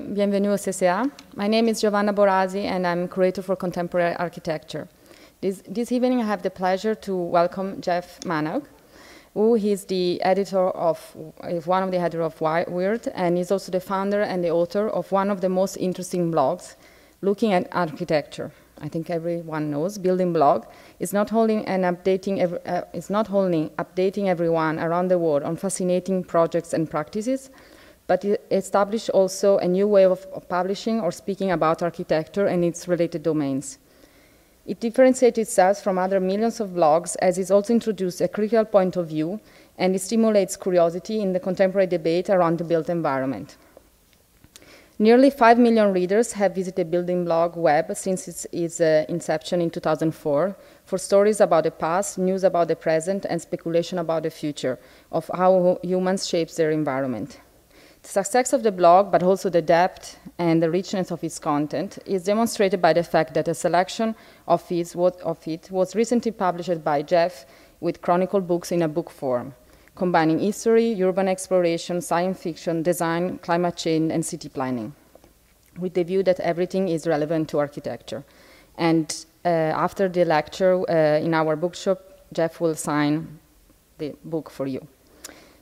bienvenue au CCA. My name is Giovanna Borazzi, and I'm curator for contemporary architecture. This evening, I have the pleasure to welcome Geoff Manaugh, who is the editor of, one of the editors of Weird, and is also the founder and the author of one of the most interesting blogs looking at architecture. I think everyone knows, Building Blog is not only updating everyone around the world on fascinating projects and practices, but it established also a new way of publishing or speaking about architecture and its related domains. It differentiates itself from other millions of blogs as it's also introduced a critical point of view, and it stimulates curiosity in the contemporary debate around the built environment. Nearly 5 million readers have visited Building Blog web since its inception in 2004 for stories about the past, news about the present, and speculation about the future of how humans shape their environment. The success of the blog, but also the depth and the richness of its content, is demonstrated by the fact that a selection of it was recently published by Geoff with chronicle books in a book form, combining history, urban exploration, science fiction, design, climate change, and city planning, with the view that everything is relevant to architecture. And after the lecture in our bookshop, Geoff will sign the book for you.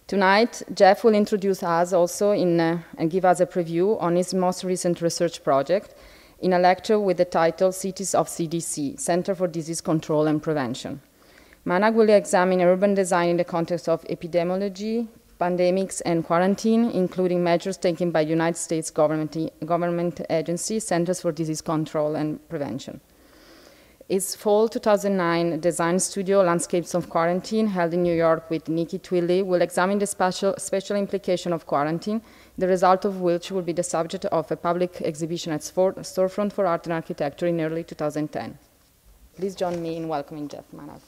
Tonight, Geoff will introduce us also and give us a preview on his most recent research project in a lecture with the title Cities of CDC, Center for Disease Control and Prevention. Manaugh will examine urban design in the context of epidemiology, pandemics, and quarantine, including measures taken by United States government agencies, Centers for Disease Control and Prevention. His fall 2009 design studio, Landscapes of Quarantine, held in New York with Nikki Twilley, will examine the special implication of quarantine, the result of which will be the subject of a public exhibition at Storefront for Art and Architecture in early 2010. Please join me in welcoming Geoff Manaugh.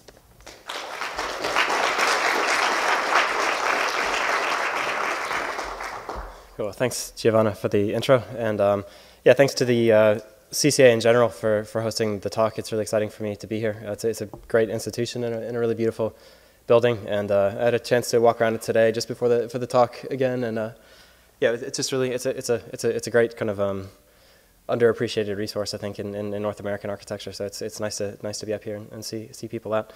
Cool. Thanks, Giovanna, for the intro, and yeah, thanks to the CCA in general for hosting the talk. It's really exciting for me to be here. It's a great institution and a really beautiful building, and I had a chance to walk around it today just before the talk again, and yeah, it's just really it's a great kind of underappreciated resource, I think, in North American architecture. So it's nice to be up here and see people out.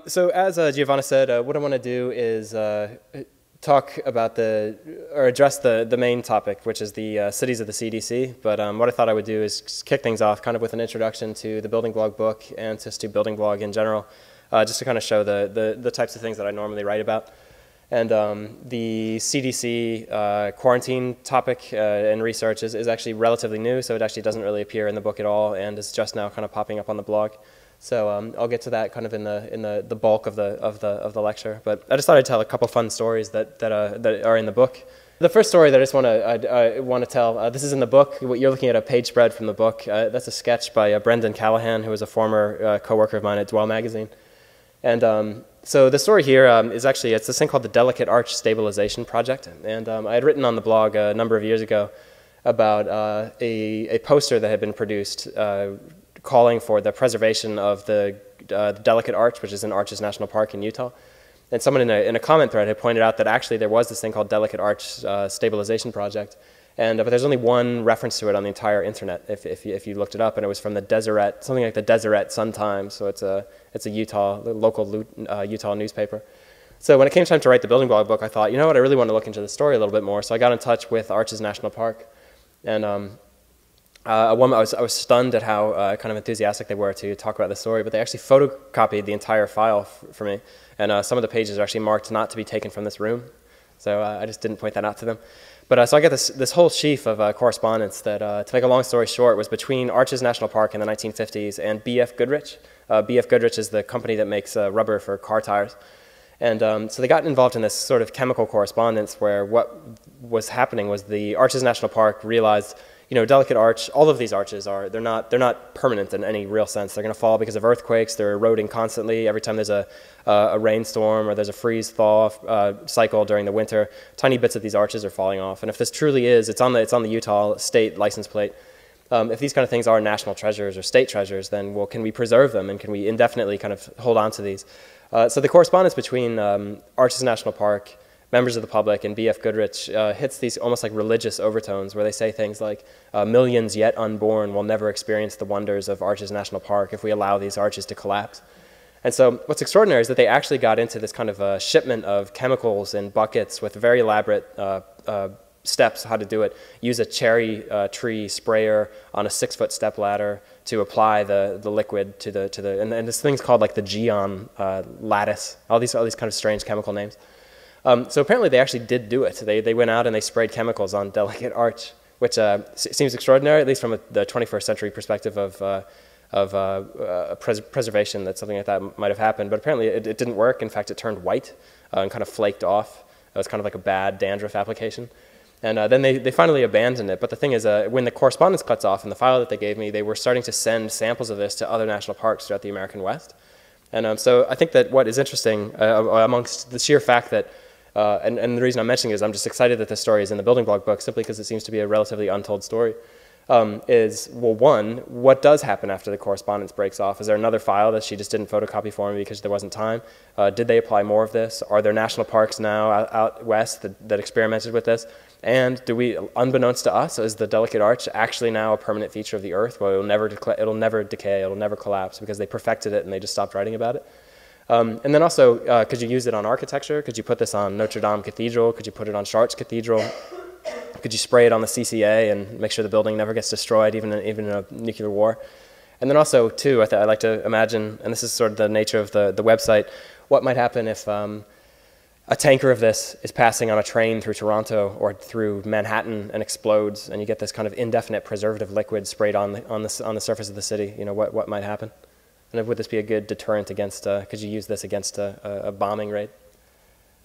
So as Giovanna said, what I want to do is talk about or address the main topic, which is the cities of the CDC. But what I thought I would do is kick things off kind of with an introduction to the Building Blog book and just to Building Blog in general, just to kind of show the types of things that I normally write about. And the CDC quarantine topic and research is actually relatively new, so it actually doesn't really appear in the book at all, and is just now kind of popping up on the blog. So I'll get to that kind of in the bulk of the lecture. But I just thought I'd tell a couple fun stories that are in the book. The first story that I just want to tell, this is in the book. You're looking at a page spread from the book. That's a sketch by Brendan Callahan, who was a former co-worker of mine at Dwell magazine. And so the story here is actually, it's this thing called the Delicate Arch Stabilization Project. And I had written on the blog a number of years ago about a poster that had been produced calling for the preservation of the Delicate Arch, which is in Arches National Park in Utah. And someone in a comment thread had pointed out that actually there was this thing called Delicate Arch Stabilization Project, but there's only one reference to it on the entire internet if you looked it up, and it was from the Deseret, something like the Deseret Sun-Times, so it's a local Utah newspaper. So when it came time to write the Building Blog book, I thought, you know what, I really want to look into the story a little bit more, so I got in touch with Arches National Park, and I was stunned at how kind of enthusiastic they were to talk about the story, but they actually photocopied the entire file for me, and some of the pages are actually marked not to be taken from this room, so I just didn't point that out to them. But so I got this whole sheaf of correspondence that, to make a long story short, was between Arches National Park in the 1950s and B.F. Goodrich. B.F. Goodrich is the company that makes rubber for car tires. And so they got involved in this sort of chemical correspondence where what was happening was the Arches National Park realized, you know, Delicate Arch, all of these arches they're not permanent in any real sense. They're going to fall because of earthquakes. They're eroding constantly. Every time there's a rainstorm or there's a freeze-thaw cycle during the winter, tiny bits of these arches are falling off. And if this truly is, it's on the Utah state license plate. If these kind of things are national treasures or state treasures, then, well, can we preserve them and can we indefinitely kind of hold on to these? So the correspondence between Arches National Park, members of the public and B.F. Goodrich hits these almost like religious overtones where they say things like, millions yet unborn will never experience the wonders of Arches National Park if we allow these arches to collapse. And so what's extraordinary is that they actually got into this kind of shipment of chemicals in buckets with very elaborate steps how to do it. Use a cherry tree sprayer on a 6-foot step ladder to apply the liquid to the and this thing's called like the Geon lattice. All these kind of strange chemical names. So apparently they actually did do it. They went out and they sprayed chemicals on delicate arch, which seems extraordinary, at least from the 21st century perspective of preservation, that something like that might have happened. But apparently it didn't work. In fact, it turned white and kind of flaked off. It was kind of like a bad dandruff application. And then they finally abandoned it. But the thing is, when the correspondence cuts off in the file that they gave me, they were starting to send samples of this to other national parks throughout the American West. And so I think that what is interesting, amongst the sheer fact that, and the reason I'm mentioning it is I'm just excited that this story is in the building block book, simply because it seems to be a relatively untold story, is, well, one, what does happen after the correspondence breaks off? Is there another file that she just didn't photocopy for me because there wasn't time? Did they apply more of this? Are there national parks now out west that experimented with this? And do we, unbeknownst to us, is the delicate arch actually now a permanent feature of the earth where it'll never decay, it'll never collapse because they perfected it and they just stopped writing about it? And then also, could you use it on architecture? Could you put this on Notre Dame Cathedral? Could you put it on Chartres Cathedral? Could you spray it on the CCA and make sure the building never gets destroyed, even in a nuclear war? And then also, too, I like to imagine, and this is sort of the nature of the website, what might happen if a tanker of this is passing on a train through Toronto or through Manhattan and explodes, and you get this kind of indefinite preservative liquid sprayed on the surface of the city. You know, what might happen? And would this be a good deterrent against? Could you use this against a bombing raid?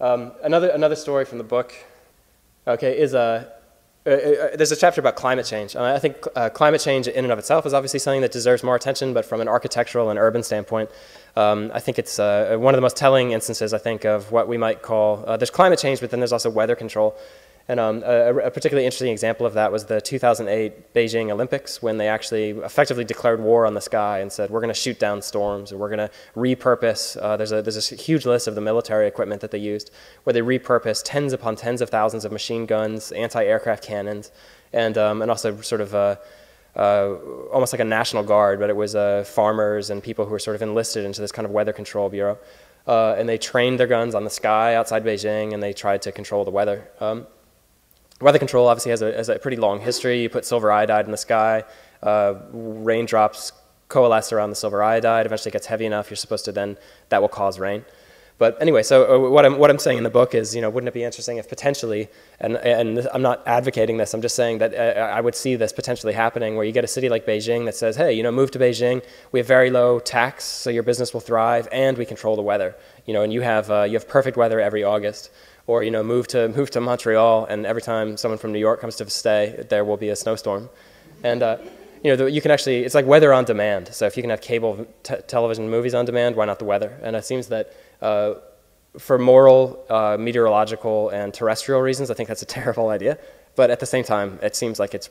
Another story from the book, okay, is there's a chapter about climate change. I think climate change in and of itself is obviously something that deserves more attention, but from an architectural and urban standpoint, I think it's one of the most telling instances, I think, of what we might call, there's climate change, but then there's also weather control. And a particularly interesting example of that was the 2008 Beijing Olympics, when they actually effectively declared war on the sky and said, we're going to shoot down storms, or we're going to repurpose. There's a huge list of the military equipment that they used, where they repurposed tens upon tens of thousands of machine guns, anti-aircraft cannons, and also sort of almost like a national guard, but it was farmers and people who were sort of enlisted into this kind of weather control bureau. And they trained their guns on the sky outside Beijing, and they tried to control the weather. Weather control obviously has a pretty long history. You put silver iodide in the sky, raindrops coalesce around the silver iodide, eventually it gets heavy enough, you're supposed to then, that will cause rain. But anyway, so what I'm saying in the book is, you know, wouldn't it be interesting if potentially, and I'm not advocating this, I'm just saying that I would see this potentially happening, where you get a city like Beijing that says, hey, you know, move to Beijing, we have very low tax, so your business will thrive, and we control the weather, you know, and you have perfect weather every August. Or, you know, move to Montreal, and every time someone from New York comes to stay, there will be a snowstorm. And, you know, you can actually, it's like weather on demand. So if you can have cable television movies on demand, why not the weather? And it seems that for moral, meteorological, and terrestrial reasons, I think that's a terrible idea. But at the same time, it seems like it's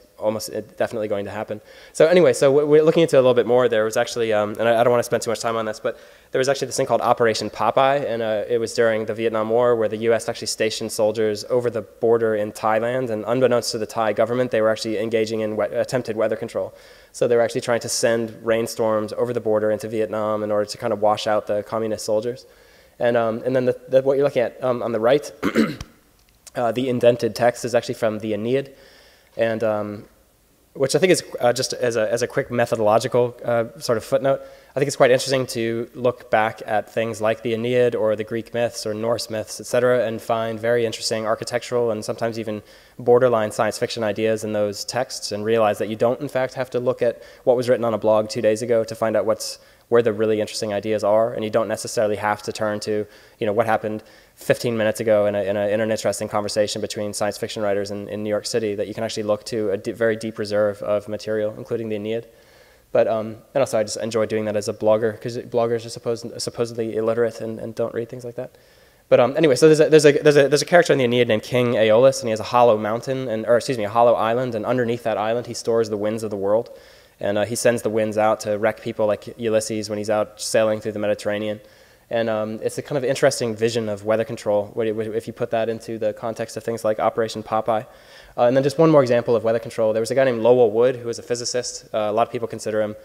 definitely going to happen. So anyway, so we're looking into it a little bit more. There was actually, and I don't want to spend too much time on this, but there was actually this thing called Operation Popeye, and it was during the Vietnam War, where the U.S. actually stationed soldiers over the border in Thailand, and unbeknownst to the Thai government, they were actually engaging in attempted weather control. So they were actually trying to send rainstorms over the border into Vietnam in order to kind of wash out the communist soldiers. And then what you're looking at on the right, the indented text is actually from the Aeneid, and which I think is just as a quick methodological sort of footnote, I think it's quite interesting to look back at things like the Aeneid or the Greek myths or Norse myths, etc., and find very interesting architectural and sometimes even borderline science fiction ideas in those texts, and realize that you don't, in fact, have to look at what was written on a blog 2 days ago to find out where the really interesting ideas are, and you don't necessarily have to turn to, you know, what happened 15 minutes ago in an interesting conversation between science fiction writers in New York City, that you can actually look to a very deep reserve of material, including the Aeneid. But and also I just enjoy doing that as a blogger, because bloggers are supposedly illiterate and don't read things like that. But anyway, so there's a character in the Aeneid named King Aeolus, and he has a hollow mountain, a hollow island, and underneath that island he stores the winds of the world. And he sends the winds out to wreck people like Ulysses when he's out sailing through the Mediterranean. And it's a kind of interesting vision of weather control if you put that into the context of things like Operation Popeye. And then just one more example of weather control. There was a guy named Lowell Wood who was a physicist. A lot of people consider him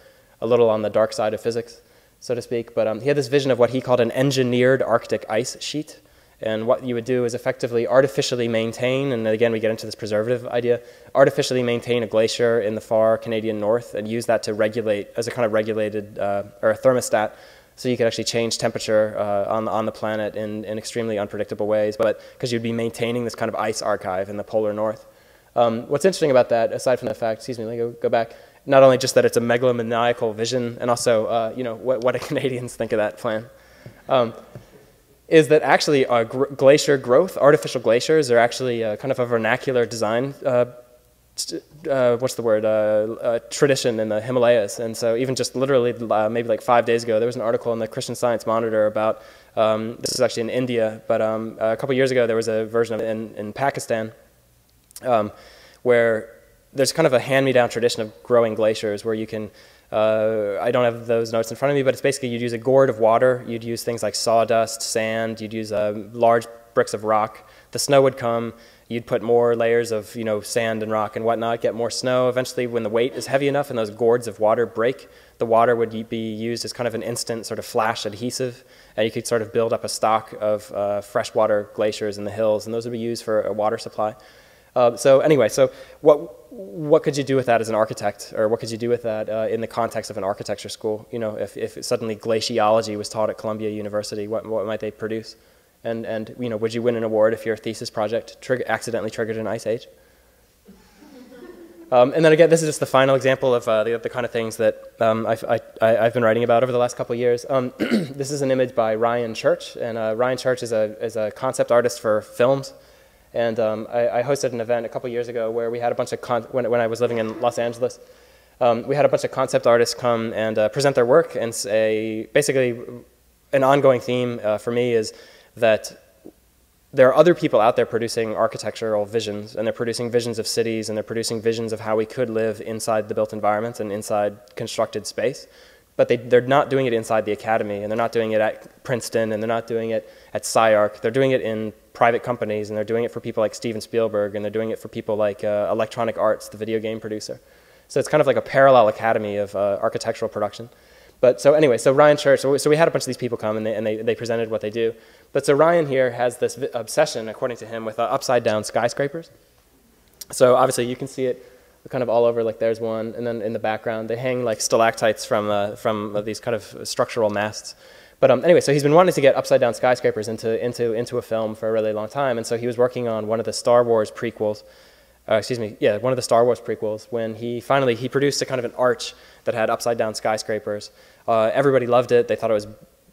a little on the dark side of physics, so to speak. But he had this vision of what he called an engineered Arctic ice sheet. And what you would do is effectively artificially maintain, and again we get into this preservative idea, artificially maintain a glacier in the far Canadian north and use that to regulate, as a kind of regulated, or a thermostat, so you could actually change temperature on the planet in extremely unpredictable ways, but because you'd be maintaining this kind of ice archive in the polar north. What's interesting about that, aside from the fact, excuse me, let me go back, not only just that it's a megalomaniacal vision, and also, you know, what do Canadians think of that plan? Is that actually glacier growth, artificial glaciers, are actually kind of a vernacular design, what's the word, tradition in the Himalayas. And so even just literally maybe like 5 days ago, there was an article in the Christian Science Monitor about, this is actually in India, but a couple years ago there was a version of it in Pakistan where there's kind of a hand-me-down tradition of growing glaciers where you can, I don't have those notes in front of me, but it's basically you'd use a gourd of water, you'd use things like sawdust, sand, you'd use large bricks of rock. The snow would come, you'd put more layers of, you know, sand and rock and whatnot, get more snow. Eventually, when the weight is heavy enough and those gourds of water break, the water would be used as kind of an instant sort of flash adhesive, and you could sort of build up a stock of freshwater glaciers in the hills, and those would be used for a water supply. So anyway, so what could you do with that as an architect, or what could you do with that in the context of an architecture school? You know, if suddenly glaciology was taught at Columbia University, what might they produce? And you know, would you win an award if your thesis project accidentally triggered an ice age? And then again, this is just the final example of the kind of things that I've been writing about over the last couple of years. This is an image by Ryan Church, and Ryan Church is a concept artist for films. And I hosted an event a couple years ago where we had a bunch of, when I was living in Los Angeles, we had a bunch of concept artists come and present their work, and basically an ongoing theme for me is that there are other people out there producing architectural visions, and they're producing visions of cities, and they're producing visions of how we could live inside the built environment and inside constructed space. But they're not doing it inside the academy, and they're not doing it at Princeton, and they're not doing it at SciArc. They're doing it in private companies, and they're doing it for people like Steven Spielberg, and they're doing it for people like Electronic Arts, the video game producer. So it's kind of like a parallel academy of architectural production. But so anyway, so Ryan Church, so we had a bunch of these people come, and they presented what they do. But so Ryan here has this obsession, according to him, with upside-down skyscrapers. So obviously you can see it kind of all over, like there's one, and then in the background they hang like stalactites from these kind of structural masts. But anyway, so he's been wanting to get upside-down skyscrapers into a film for a really long time, and so he was working on one of the Star Wars prequels, one of the Star Wars prequels, when he produced a kind of an arch that had upside-down skyscrapers. Everybody loved it. They thought it was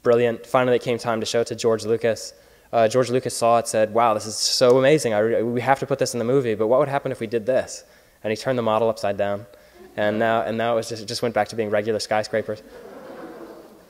brilliant. Finally, it came time to show it to George Lucas. George Lucas saw it, said, wow, this is so amazing. We have to put this in the movie, but what would happen if we did this? And he turned the model upside down, and now it just went back to being regular skyscrapers.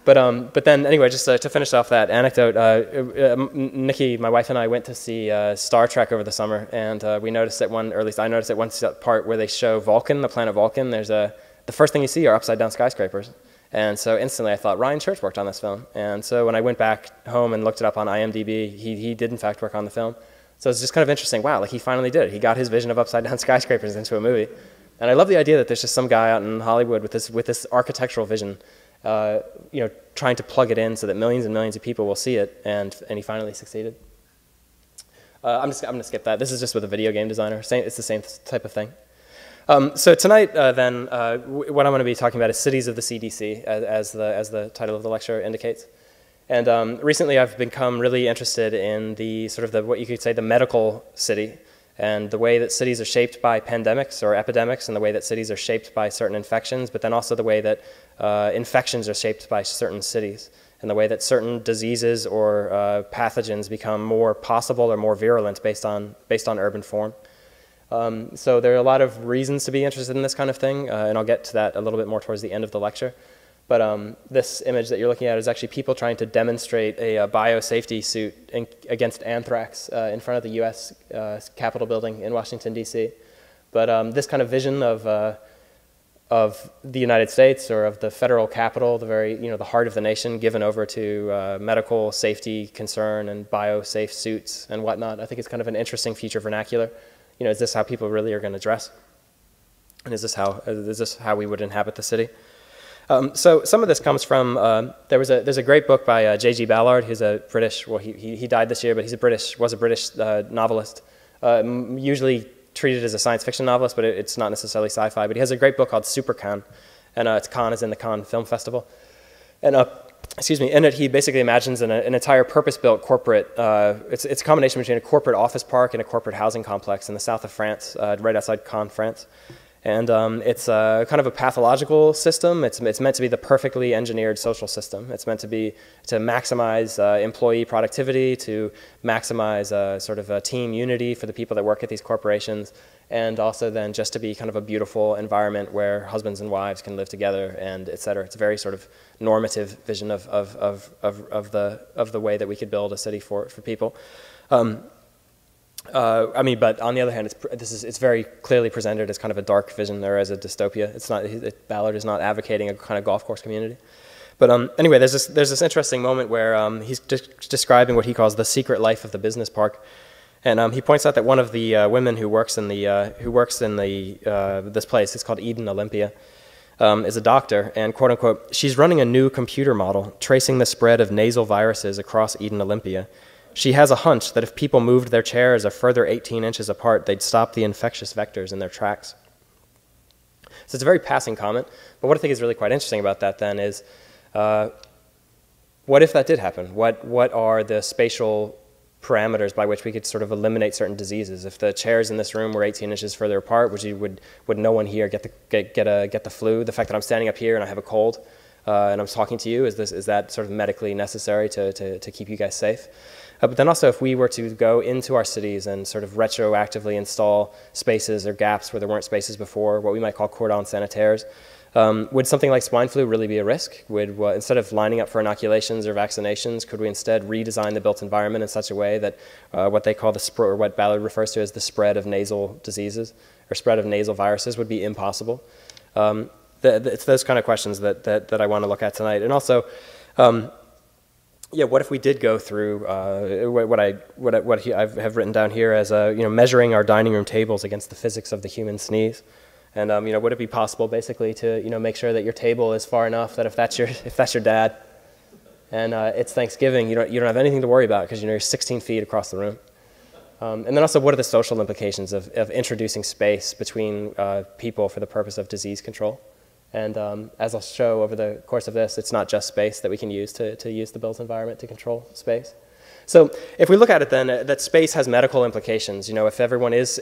But then anyway, just to finish off that anecdote, Nikki, my wife, and I went to see Star Trek over the summer, and we noticed at one, or at least I noticed at one part where they show Vulcan, the planet Vulcan. There's the first thing you see are upside down skyscrapers, and so instantly I thought Ryan Church worked on this film. And so when I went back home and looked it up on IMDb, he did in fact work on the film. So it's just kind of interesting. Wow, like he finally did it. He got his vision of upside down skyscrapers into a movie, and I love the idea that there's just some guy out in Hollywood with this architectural vision. You know, trying to plug it in so that millions and millions of people will see it, and he finally succeeded. I'm going to skip that. This is just with a video game designer. It's the same type of thing. So tonight, then, what I'm going to be talking about is cities of the CDC, as the title of the lecture indicates. And recently, I've become really interested in what you could say the medical city, and the way that cities are shaped by pandemics or epidemics, and the way that cities are shaped by certain infections, but then also the way that infections are shaped by certain cities, and the way that certain diseases or pathogens become more possible or more virulent based on urban form. So there are a lot of reasons to be interested in this kind of thing, and I'll get to that a little bit more towards the end of the lecture. But this image that you're looking at is actually people trying to demonstrate a biosafety suit against anthrax in front of the U.S. Capitol building in Washington, D.C. But this kind of vision of of the United States or of the federal capital, the very, the heart of the nation, given over to medical safety concern and biosafe suits and whatnot. I think it's kind of an interesting future vernacular. Is this how people really are going to dress? And is this how we would inhabit the city? So some of this comes from, there's a great book by J.G. Ballard, who's a British, well, he died this year, but was a British novelist, usually treated as a science fiction novelist, but it's not necessarily sci-fi. But he has a great book called Super Cannes, and it's Cannes is in the Cannes Film Festival. And in it he basically imagines an entire purpose-built corporate, it's a combination between a corporate office park and a corporate housing complex in the south of France, right outside Cannes, France. And it's kind of a pathological system. It's meant to be the perfectly engineered social system. It's meant to maximize employee productivity, to maximize sort of team unity for the people that work at these corporations, and also then just to be kind of a beautiful environment where husbands and wives can live together, and et cetera. It's a very sort of normative vision of the way that we could build a city for people. But on the other hand, it's very clearly presented as kind of a dark vision or as a dystopia. Ballard is not advocating a kind of golf course community. But anyway, there's this interesting moment where he's describing what he calls the secret life of the business park, and he points out that one of the women who works in this place, it's called Eden Olympia, is a doctor, and quote unquote, she's running a new computer model tracing the spread of nasal viruses across Eden Olympia. She has a hunch that if people moved their chairs a further 18 inches apart, they'd stop the infectious vectors in their tracks. So it's a very passing comment, but what I think is really quite interesting about that then is, what if that did happen? What are the spatial parameters by which we could sort of eliminate certain diseases? If the chairs in this room were 18 inches further apart, would no one here get the flu? The fact that I'm standing up here and I have a cold and I'm talking to you, is that sort of medically necessary to keep you guys safe? But then also, if we were to go into our cities and sort of retroactively install spaces or gaps where there weren't spaces before, what we might call cordons sanitaires, would something like swine flu really be a risk? Instead of lining up for inoculations or vaccinations, could we instead redesign the built environment in such a way that what they call or what Ballard refers to as the spread of nasal diseases or spread of nasal viruses would be impossible? It's those kind of questions that I want to look at tonight. And also, what if we did go through what I have written down here as measuring our dining room tables against the physics of the human sneeze, and would it be possible basically to make sure that your table is far enough that if that's your dad, and it's Thanksgiving, you don't have anything to worry about because you're 16 feet across the room. And then also, what are the social implications of introducing space between people for the purpose of disease control? And as I'll show over the course of this, it's not just space that we can use to use the built environment to control space. So if we look at it then, that space has medical implications. If everyone is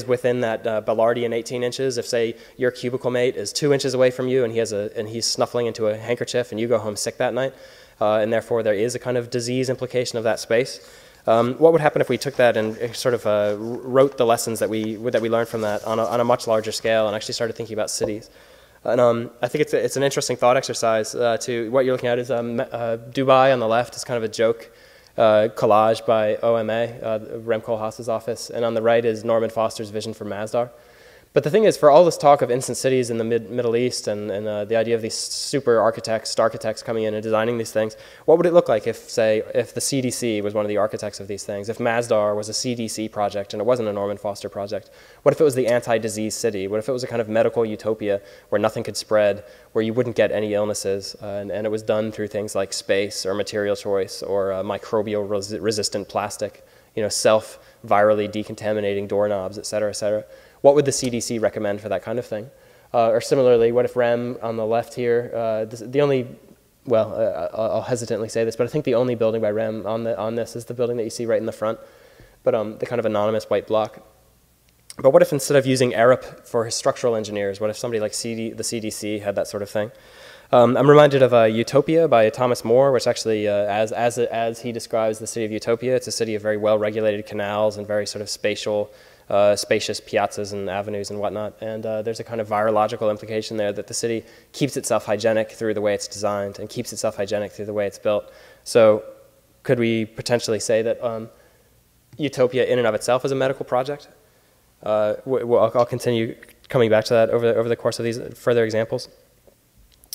within that Ballardian 18 inches, if say your cubicle mate is 2 inches away from you and he's snuffling into a handkerchief and you go home sick that night, and therefore there is a kind of disease implication of that space. What would happen if we took that and sort of wrote the lessons that we learned from that on a much larger scale and actually started thinking about cities? And I think it's an interesting thought exercise. To what you're looking at is Dubai on the left is kind of a joke collage by OMA, Rem Koolhaas's office, and on the right is Norman Foster's vision for Masdar. But the thing is, for all this talk of instant cities in the Middle East and the idea of these super architects coming in and designing these things, what would it look like if the CDC was one of the architects of these things? If Masdar was a CDC project and it wasn't a Norman Foster project? What if it was the anti-disease city? What if it was a kind of medical utopia where nothing could spread, where you wouldn't get any illnesses, and it was done through things like space or material choice or microbial resistant plastic, self-virally decontaminating doorknobs, et cetera, et cetera? What would the CDC recommend for that kind of thing? Or similarly, what if REM on the left here, I'll hesitantly say this, but I think the only building by REM on this is the building that you see right in the front, but the kind of anonymous white block. But what if instead of using ERIP for structural engineers, what if somebody like the CDC had that sort of thing? I'm reminded of Utopia by Thomas More, which actually, as he describes the city of Utopia, it's a city of very well-regulated canals and very sort of spacious piazzas and avenues and whatnot. And there's a kind of virological implication there that the city keeps itself hygienic through the way it's designed and keeps itself hygienic through the way it's built. So could we potentially say that Utopia in and of itself is a medical project? I'll continue coming back to that over the course of these further examples.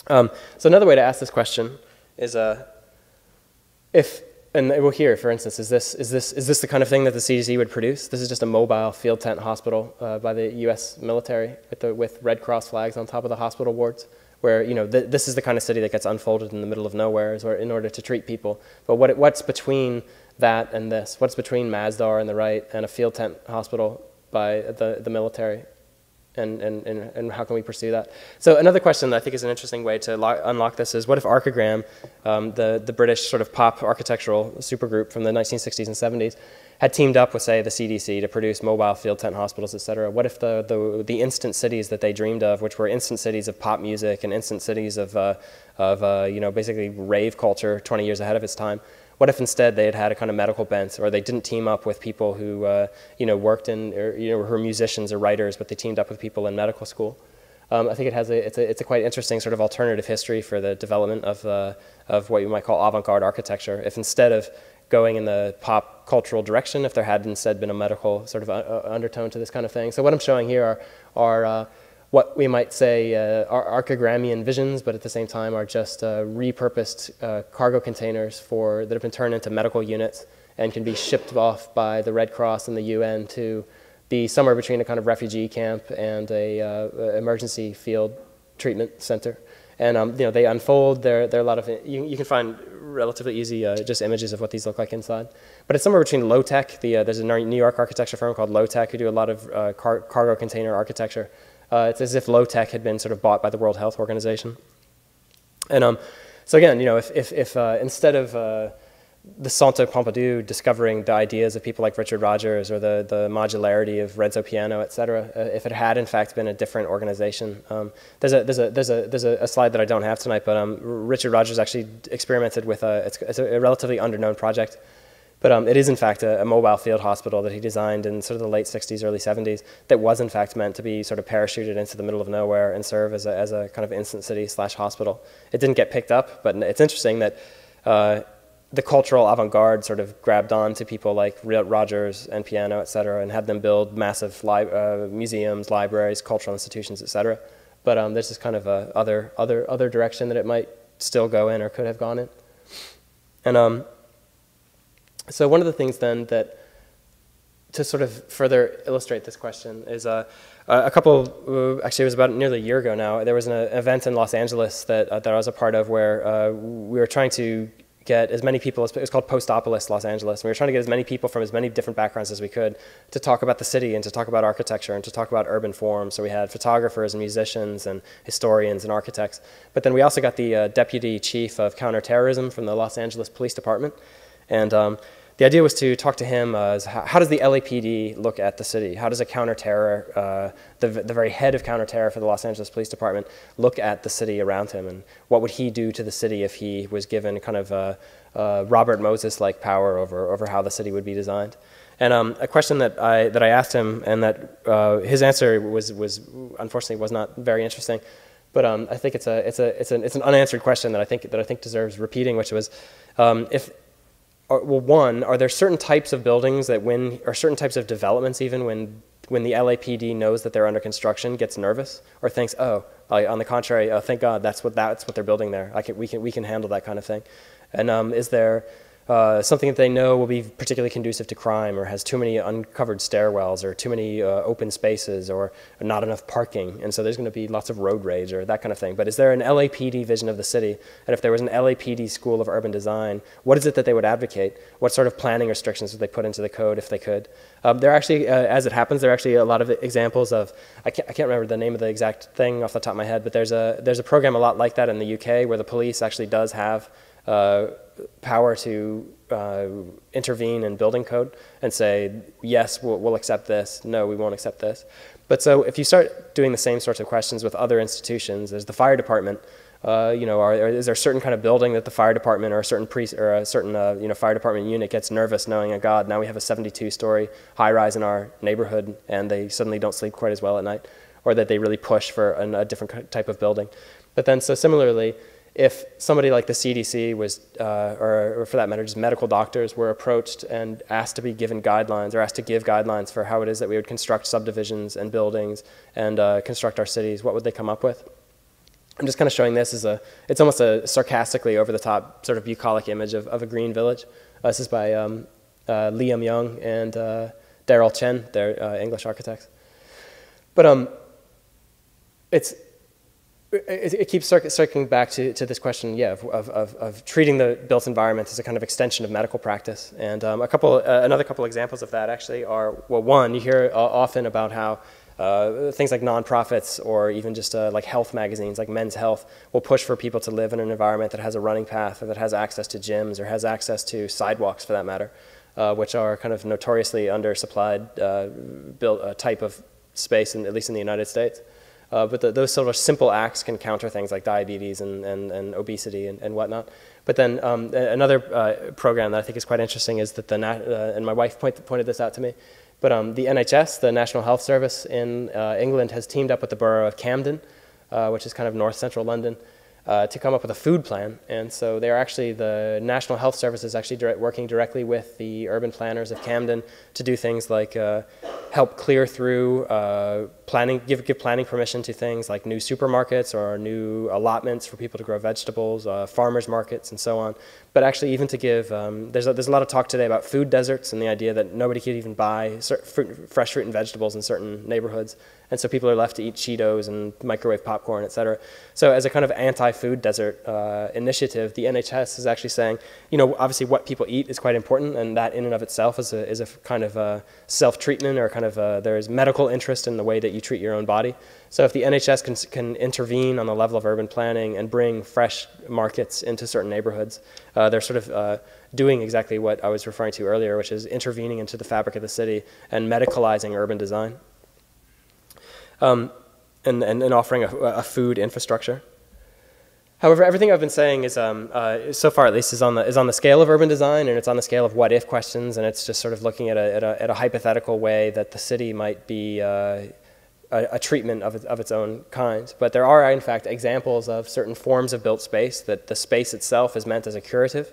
So another way to ask this question is and we'll hear, for instance, is this the kind of thing that the CDC would produce? This is just a mobile field tent hospital by the U.S. military with Red Cross flags on top of the hospital wards, where this is the kind of city that gets unfolded in the middle of nowhere in order to treat people. But what's between that and this? What's between Masdar on the right and a field tent hospital by the military? And how can we pursue that? So another question that I think is an interesting way to unlock this is, what if Archigram, the British sort of pop architectural supergroup from the 1960s and 70s, had teamed up with, say, the CDC to produce mobile field tent hospitals, et cetera? What if the instant cities that they dreamed of, which were instant cities of pop music and instant cities of basically rave culture 20 years ahead of its time, what if instead they had a kind of medical bent, or they didn't team up with people who worked in, or who were musicians or writers, but they teamed up with people in medical school? I think it's a quite interesting sort of alternative history for the development of what you might call avant-garde architecture. If instead of going in the pop cultural direction, if there had instead been a medical sort of undertone to this kind of thing. So what I'm showing here are what we might say are Archigramian visions, but at the same time are just repurposed cargo containers that have been turned into medical units and can be shipped off by the Red Cross and the UN to be somewhere between a kind of refugee camp and a emergency field treatment center. And they unfold. There are a lot of you can find relatively easy just images of what these look like inside. But it's somewhere between low tech. There's a New York architecture firm called Low Tech who do a lot of cargo container architecture. It's as if low tech had been sort of bought by the World Health Organization. And so again, if instead of the Centre Pompidou discovering the ideas of people like Richard Rogers or the modularity of Renzo Piano, et cetera, if it had in fact been a different organization, there's a slide that I don't have tonight, but Richard Rogers actually experimented with it's a relatively underknown project. But it is, in fact, a mobile field hospital that he designed in sort of the late 60s, early 70s that was, in fact, meant to be sort of parachuted into the middle of nowhere and serve as a kind of instant city / hospital. It didn't get picked up, but it's interesting that the cultural avant-garde sort of grabbed on to people like Rogers and Piano, et cetera, and had them build massive museums, libraries, cultural institutions, et cetera. But there's this kind of other direction that it might still go in or could have gone in. And so one of the things then that, to sort of further illustrate this question, is actually it was about nearly a year ago now, there was an event in Los Angeles that I was a part of where we were trying to get as many people, it was called Postopolis Los Angeles, and we were trying to get as many people from as many different backgrounds as we could to talk about the city and to talk about architecture and to talk about urban forms. So we had photographers and musicians and historians and architects, but then we also got the deputy chief of counterterrorism from the Los Angeles Police Department. And the idea was to talk to him as how does the LAPD look at the city? How does a counterterror, the very head of counterterror for the Los Angeles Police Department, look at the city around him? And what would he do to the city if he was given kind of Robert Moses-like power over how the city would be designed? And a question that I asked him, and that his answer was unfortunately not very interesting. But I think it's an unanswered question that I think deserves repeating, which was one, are there certain types of buildings that or certain types of developments even when the LAPD knows that they're under construction gets nervous or thinks, oh, on the contrary, oh, thank God that's what they're building there. We can handle that kind of thing. And is there something that they know will be particularly conducive to crime, or has too many uncovered stairwells, or too many open spaces, or not enough parking, and so there's going to be lots of road rage or that kind of thing. But is there an LAPD vision of the city? And if there was an LAPD school of urban design, what is it that they would advocate? What sort of planning restrictions would they put into the code if they could? There are actually, as it happens, there are actually a lot of examples of, I can't remember the name of the exact thing off the top of my head, but there's a program a lot like that in the UK where the police actually does have power to intervene in building code and say, yes, we'll accept this, no, we won't accept this. But so if you start doing the same sorts of questions with other institutions, there's the fire department, is there a certain kind of building that the fire department or a certain fire department unit gets nervous knowing, oh God, now we have a 72-story high-rise in our neighborhood and they suddenly don't sleep quite as well at night, or that they really push for a different type of building. But then so similarly, if somebody like the CDC was, or for that matter, just medical doctors were approached and asked to be given guidelines or asked to give guidelines for how it is that we would construct subdivisions and buildings and construct our cities, what would they come up with? I'm just kind of showing this as it's almost a sarcastically over-the-top sort of bucolic image of a green village. This is by Liam Young and Daryl Chen, they're English architects. But it keeps circling back to this question, yeah, of treating the built environment as a kind of extension of medical practice. And another couple examples of that actually are, well, one, you hear often about how things like nonprofits or even just like health magazines like Men's Health will push for people to live in an environment that has a running path or that has access to gyms or has access to sidewalks for that matter, which are kind of notoriously undersupplied type of space, at least in the United States. But those sort of simple acts can counter things like diabetes and obesity and whatnot. But then another program that I think is quite interesting is that and my wife pointed this out to me, but the NHS, the National Health Service in England, has teamed up with the borough of Camden, which is kind of north-central London, to come up with a food plan. And so they're actually, the National Health Service is actually working directly with the urban planners of Camden to do things like help clear through planning, give planning permission to things like new supermarkets or new allotments for people to grow vegetables, farmers markets and so on. But actually even to give, there's a lot of talk today about food deserts and the idea that nobody could even buy fresh fruit and vegetables in certain neighborhoods. And so people are left to eat Cheetos and microwave popcorn, et cetera. So as a kind of anti-food desert initiative, the NHS is actually saying, you know, obviously what people eat is quite important, and that in and of itself is a kind of self-treatment or kind of there's medical interest in the way that you treat your own body. So if the NHS can intervene on the level of urban planning and bring fresh markets into certain neighborhoods, they're sort of doing exactly what I was referring to earlier, which is intervening into the fabric of the city and medicalizing urban design. And offering a food infrastructure. However, everything I've been saying is, so far at least, is on the scale of urban design, and it's on the scale of what-if questions, and it's just sort of looking at a hypothetical way that the city might be a treatment of its own kind. But there are, in fact, examples of certain forms of built space that the space itself is meant as a curative.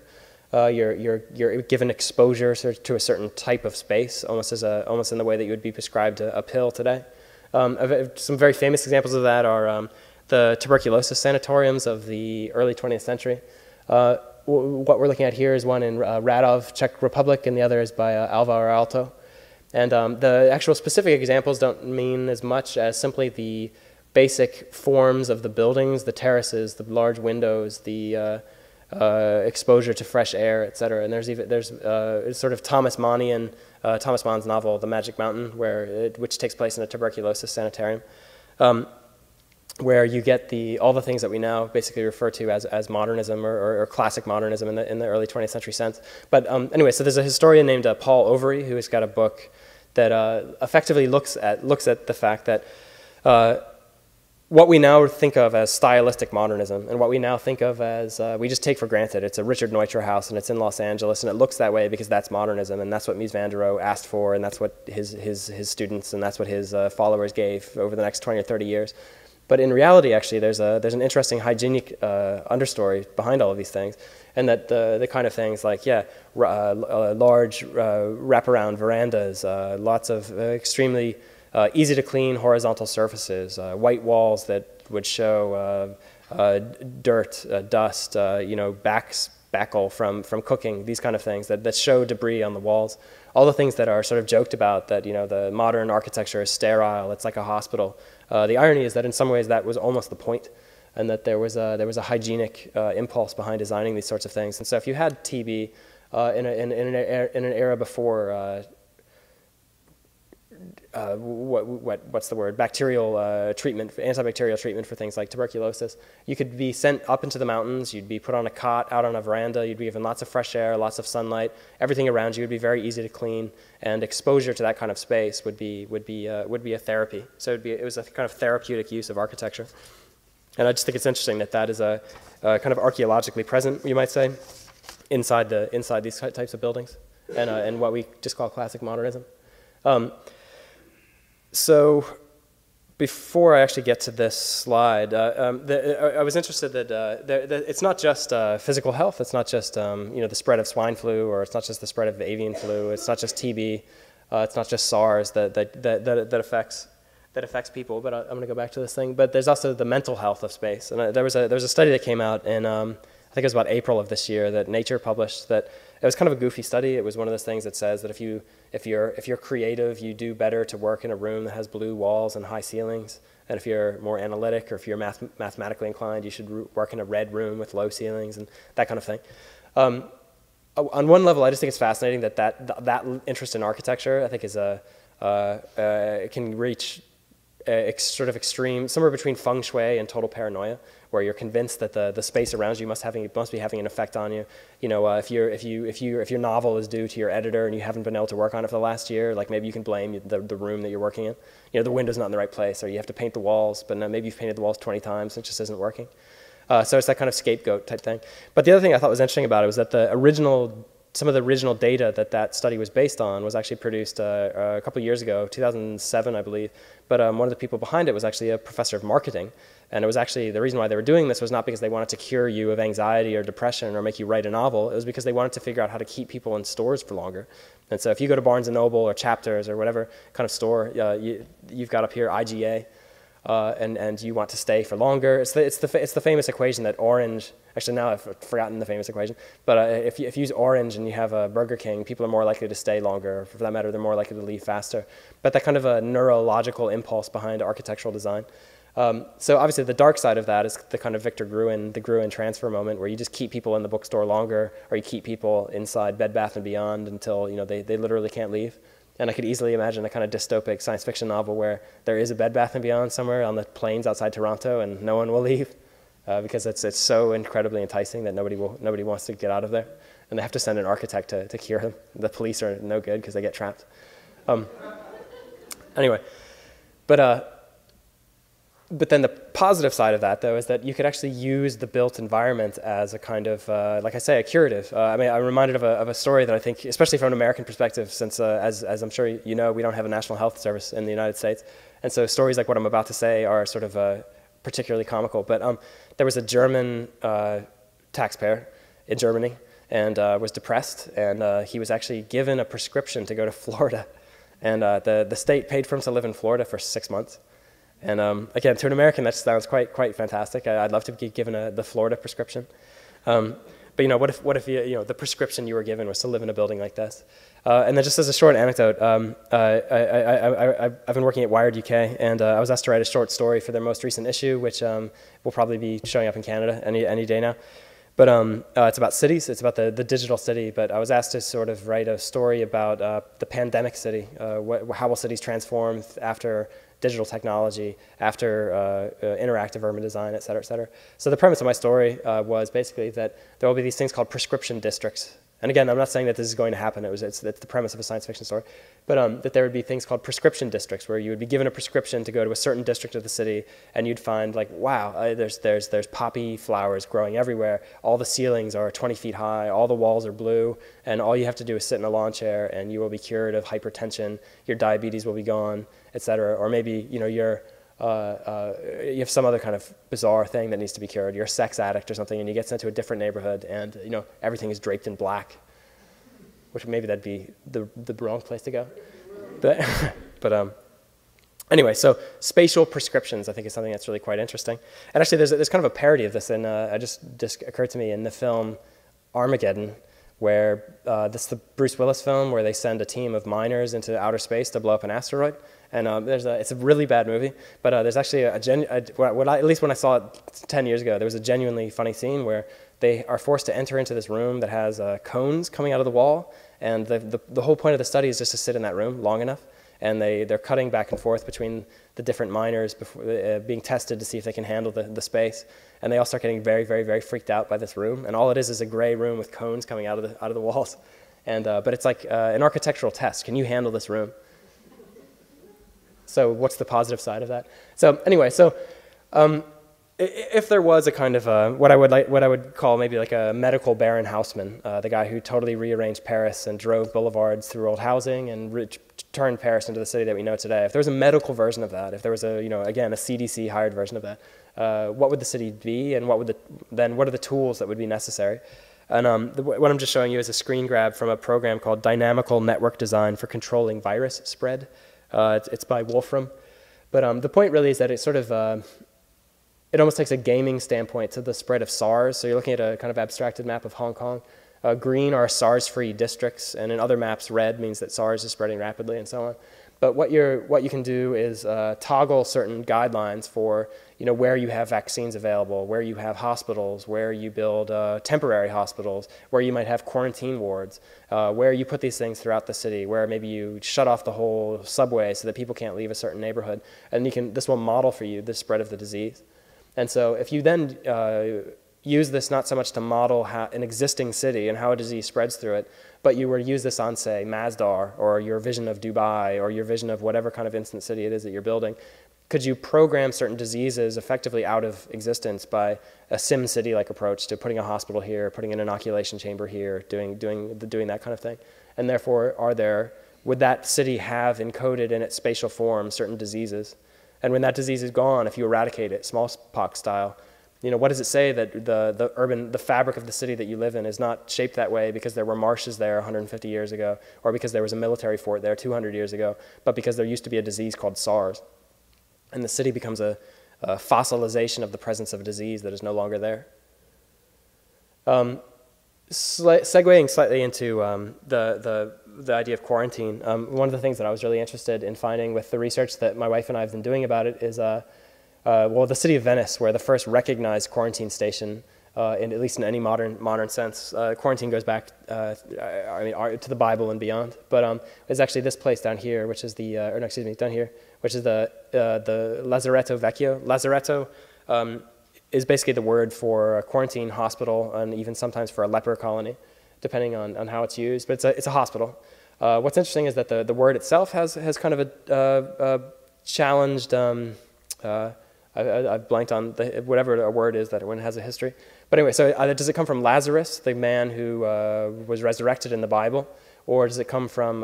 You're given exposure to a certain type of space, almost in the way that you would be prescribed a pill today. Some very famous examples of that are the tuberculosis sanatoriums of the early 20th century. What we're looking at here is one in Radov, Czech Republic, and the other is by Alvar Aalto. And the actual specific examples don't mean as much as simply the basic forms of the buildings, the terraces, the large windows, the exposure to fresh air, et cetera. And there's sort of Thomas Mann's novel, The Magic Mountain, which takes place in a tuberculosis sanitarium, where you get all the things that we now basically refer to as modernism or classic modernism in the early 20th century sense. But anyway, so there's a historian named Paul Overy who has got a book that effectively looks at the fact that what we now think of as stylistic modernism and what we now think of as, we just take for granted. It's a Richard Neutra house and it's in Los Angeles and it looks that way because that's modernism and that's what Mies van der Rohe asked for and that's what his students and that's what his followers gave over the next 20 or 30 years. But in reality, actually, there's an interesting hygienic understory behind all of these things, and that the kind of things like, large wraparound verandas, lots of extremely easy to clean horizontal surfaces, white walls that would show dirt, dust, backle from cooking, these kind of things that show debris on the walls. All the things that are sort of joked about that, the modern architecture is sterile, it's like a hospital. The irony is that in some ways that was almost the point, and that there was a hygienic impulse behind designing these sorts of things. And so if you had TB in an era before what's the word? Bacterial treatment, antibacterial treatment for things like tuberculosis. You could be sent up into the mountains. You'd be put on a cot out on a veranda. You'd be given lots of fresh air, lots of sunlight. Everything around you would be very easy to clean, and exposure to that kind of space would be a therapy. So it was a kind of therapeutic use of architecture. And I just think it's interesting that is a kind of archaeologically present, you might say, inside these types of buildings, and what we just call classic modernism. So before I actually get to this slide, I was interested that it's not just physical health. It's not just the spread of swine flu, or it's not just the spread of avian flu. It's not just TB. It's not just SARS that affects people. But I'm going to go back to this thing. But there's also the mental health of space. And there was a study that came out in I think it was about April of this year that Nature published. That it was kind of a goofy study. It was one of those things that says that if you're creative, you do better to work in a room that has blue walls and high ceilings. And if you're more analytic, or if you're mathematically inclined, you should work in a red room with low ceilings and that kind of thing. On one level, I just think it's fascinating that interest in architecture, I think, is it can reach sort of extreme, somewhere between feng shui and total paranoia, where you're convinced that the space around you must be having an effect on you. If your novel is due to your editor and you haven't been able to work on it for the last year, like maybe you can blame the room that you're working in. The window's not in the right place, or you have to paint the walls, but maybe you've painted the walls 20 times and it just isn't working. So it's that kind of scapegoat type thing. But the other thing I thought was interesting about it was that some of the original data that study was based on was actually produced a couple of years ago, 2007, I believe. But one of the people behind it was actually a professor of marketing. And it was actually, the reason why they were doing this was not because they wanted to cure you of anxiety or depression or make you write a novel. It was because they wanted to figure out how to keep people in stores for longer. And so if you go to Barnes & Noble or Chapters or whatever kind of store, you've got up here IGA, and you want to stay for longer. It's the famous equation that orange, actually now I've forgotten the famous equation, but if you use orange and you have a Burger King, people are more likely to stay longer. For that matter, they're more likely to leave faster. But that kind of a neurological impulse behind architectural design. So obviously the dark side of that is the kind of Victor Gruen, the Gruen transfer moment, where you just keep people in the bookstore longer, or you keep people inside Bed Bath & Beyond until they literally can't leave. And I could easily imagine a kind of dystopic science fiction novel where there is a Bed Bath & Beyond somewhere on the plains outside Toronto and no one will leave because it's so incredibly enticing that nobody wants to get out of there. And they have to send an architect to cure them. The police are no good because they get trapped. Anyway, but then the positive side of that, though, is that you could actually use the built environment as a kind of, like I say, a curative. I'm reminded of a story that I think, especially from an American perspective, since as I'm sure you know, we don't have a national health service in the United States. And so stories like what I'm about to say are sort of particularly comical. But there was a German taxpayer in Germany and was depressed. And he was actually given a prescription to go to Florida. And the state paid for him to live in Florida for 6 months. And again, to an American, that sounds quite fantastic. I'd love to be given the Florida prescription. But what if the prescription you were given was to live in a building like this? And then just as a short anecdote, I've been working at Wired UK, and I was asked to write a short story for their most recent issue, which will probably be showing up in Canada any day now. But it's about cities. It's about the digital city. But I was asked to sort of write a story about the pandemic city. How will cities transform after digital technology, after interactive urban design, et cetera, et cetera. So the premise of my story was basically that there will be these things called prescription districts. And again, I'm not saying that this is going to happen. It's the premise of a science fiction story. But that there would be things called prescription districts, where you would be given a prescription to go to a certain district of the city, and you'd find like, wow, there's poppy flowers growing everywhere. All the ceilings are 20 feet high. All the walls are blue. And all you have to do is sit in a lawn chair, and you will be cured of hypertension. Your diabetes will be gone, et cetera. Or maybe you have some other kind of bizarre thing that needs to be cured. You're a sex addict or something, and you get sent to a different neighborhood, and everything is draped in black, which maybe that'd be the wrong place to go. But anyway, so spatial prescriptions, I think, is something that's really quite interesting. And actually, there's kind of a parody of this, and it just occurred to me in the film Armageddon, where this is the Bruce Willis film where they send a team of miners into outer space to blow up an asteroid. And it's a really bad movie, but there's actually at least when I saw it 10 years ago, there was a genuinely funny scene where they are forced to enter into this room that has cones coming out of the wall, and the whole point of the study is just to sit in that room long enough, and they're cutting back and forth between the different miners before being tested to see if they can handle the space, and they all start getting very, very, very freaked out by this room, and all it is a gray room with cones coming out of the walls, and but it's like an architectural test. Can you handle this room? So what's the positive side of that? So anyway, if there was a kind of what I would call maybe like a medical Baron Haussmann, the guy who totally rearranged Paris and drove boulevards through old housing and turned Paris into the city that we know today, if there was a medical version of that, if there was a, again, a CDC hired version of that, what would the city be, and what are the tools that would be necessary? And what I'm just showing you is a screen grab from a program called Dynamical Network Design for Controlling Virus Spread. It's by Wolfram. But the point really is that it sort of, it almost takes a gaming standpoint to the spread of SARS. So you're looking at a kind of abstracted map of Hong Kong. Green are SARS-free districts, and in other maps, red means that SARS is spreading rapidly and so on. But what you can do is toggle certain guidelines for where you have vaccines available, where you have hospitals, where you build temporary hospitals, where you might have quarantine wards, where you put these things throughout the city, where maybe you shut off the whole subway so that people can't leave a certain neighborhood. And this will model for you the spread of the disease. And so if you then use this not so much to model an existing city and how a disease spreads through it, but you were to use this on, say, Masdar, or your vision of Dubai, or your vision of whatever kind of instant city it is that you're building, could you program certain diseases effectively out of existence by a sim city-like approach to putting a hospital here, putting an inoculation chamber here, doing that kind of thing? And therefore, would that city have encoded in its spatial form certain diseases? And when that disease is gone, if you eradicate it, smallpox style, what does it say that the fabric of the city that you live in is not shaped that way because there were marshes there 150 years ago, or because there was a military fort there 200 years ago, but because there used to be a disease called SARS? And the city becomes a fossilization of the presence of a disease that is no longer there. Segueing slightly into the idea of quarantine, one of the things that I was really interested in finding with the research that my wife and I have been doing about it is the city of Venice, where the first recognized quarantine station, at least in any modern sense. Quarantine goes back, to the Bible and beyond. But it's actually this place down here, which is down here, which is the Lazaretto Vecchio. Lazaretto is basically the word for a quarantine hospital, and even sometimes for a leper colony, depending on how it's used. But it's a hospital. What's interesting is that the word itself has kind of a challenged. I've blanked on whatever a word is that one has a history. But anyway, so does it come from Lazarus, the man who was resurrected in the Bible, or does it come from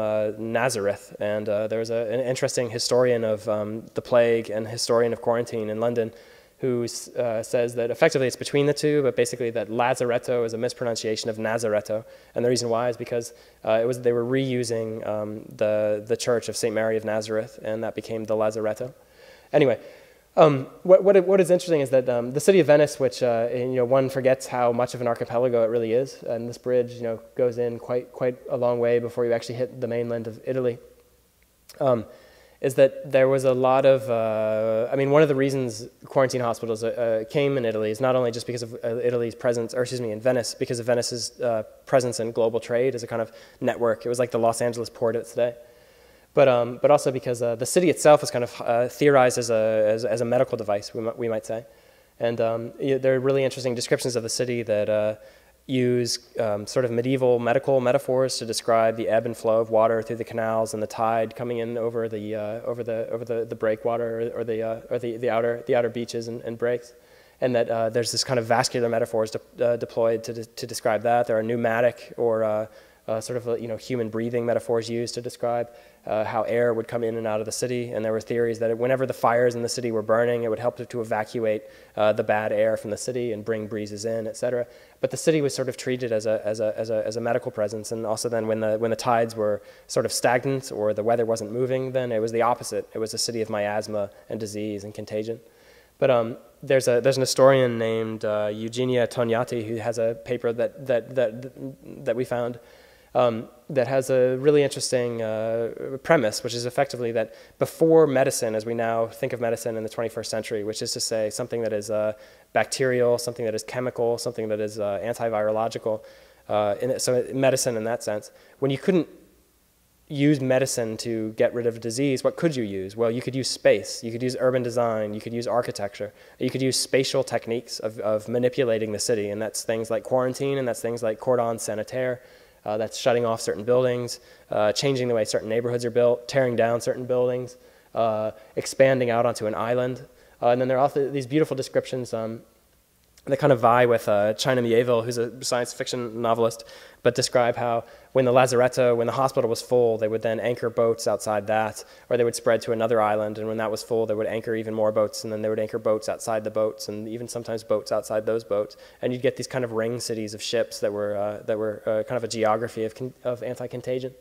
Nazareth? And there was an interesting historian of the plague and historian of quarantine in London who says that effectively it's between the two, but basically that Lazaretto is a mispronunciation of Nazaretto. And the reason why is because they were reusing the Church of St. Mary of Nazareth, and that became the Lazaretto. Anyway, what is interesting is that the city of Venice, which one forgets how much of an archipelago it really is, and this bridge goes in quite a long way before you actually hit the mainland of Italy, is that there was a lot of one of the reasons quarantine hospitals came in Italy is not only just because of Italy's presence, in Venice, because of Venice's presence in global trade as a kind of network. It was like the Los Angeles port of today. But also because the city itself is kind of theorized as a medical device, we might say. And there are really interesting descriptions of the city that use sort of medieval medical metaphors to describe the ebb and flow of water through the canals and the tide coming in over the breakwater or the outer beaches and breaks. And that there's this kind of vascular metaphors deployed to describe that. There are pneumatic or human breathing metaphors used to describe how air would come in and out of the city. And there were theories that whenever the fires in the city were burning, it would help to evacuate the bad air from the city and bring breezes in, etc. But the city was sort of treated as a medical presence. And also then when the tides were sort of stagnant or the weather wasn't moving, then it was the opposite. It was a city of miasma and disease and contagion. But there's an historian named Eugenia Tognati who has a paper that we found that has a really interesting premise, which is effectively that before medicine, as we now think of medicine in the 21st century, which is to say something that is bacterial, something that is chemical, something that is antivirological, so medicine in that sense, when you couldn't use medicine to get rid of a disease, what could you use? Well, you could use space, you could use urban design, you could use architecture, you could use spatial techniques of manipulating the city, and that's things like quarantine, and that's things like cordon sanitaire, that's shutting off certain buildings, changing the way certain neighborhoods are built, tearing down certain buildings, expanding out onto an island. And then there are also these beautiful descriptions that kind of vie with China Mieville, who's a science fiction novelist, but describe how when the lazaretto, when the hospital was full, they would then anchor boats outside that, or they would spread to another island, and when that was full, they would anchor even more boats, and then they would anchor boats outside the boats, and even sometimes boats outside those boats, and you'd get these kind of ring cities of ships that were kind of a geography of anti-contagion.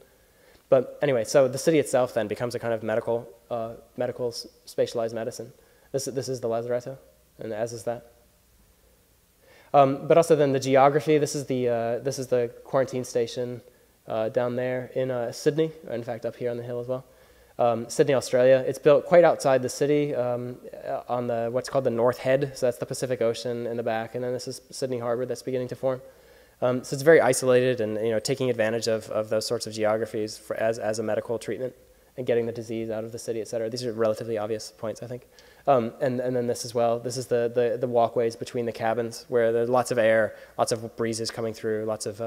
But anyway, so the city itself then becomes a kind of medical spatialized medicine. This is the lazaretto, and as is that. But also then the geography. This is the quarantine station down there in Sydney. In fact, up here on the hill as well. Sydney, Australia. It's built quite outside the city on the what's called the North Head. So that's the Pacific Ocean in the back, and then this is Sydney Harbour that's beginning to form. So it's very isolated, and taking advantage of those sorts of geographies as a medical treatment and getting the disease out of the city, et cetera. These are relatively obvious points, I think. And then this as well. This is the walkways between the cabins where there's lots of air, lots of breezes coming through, lots of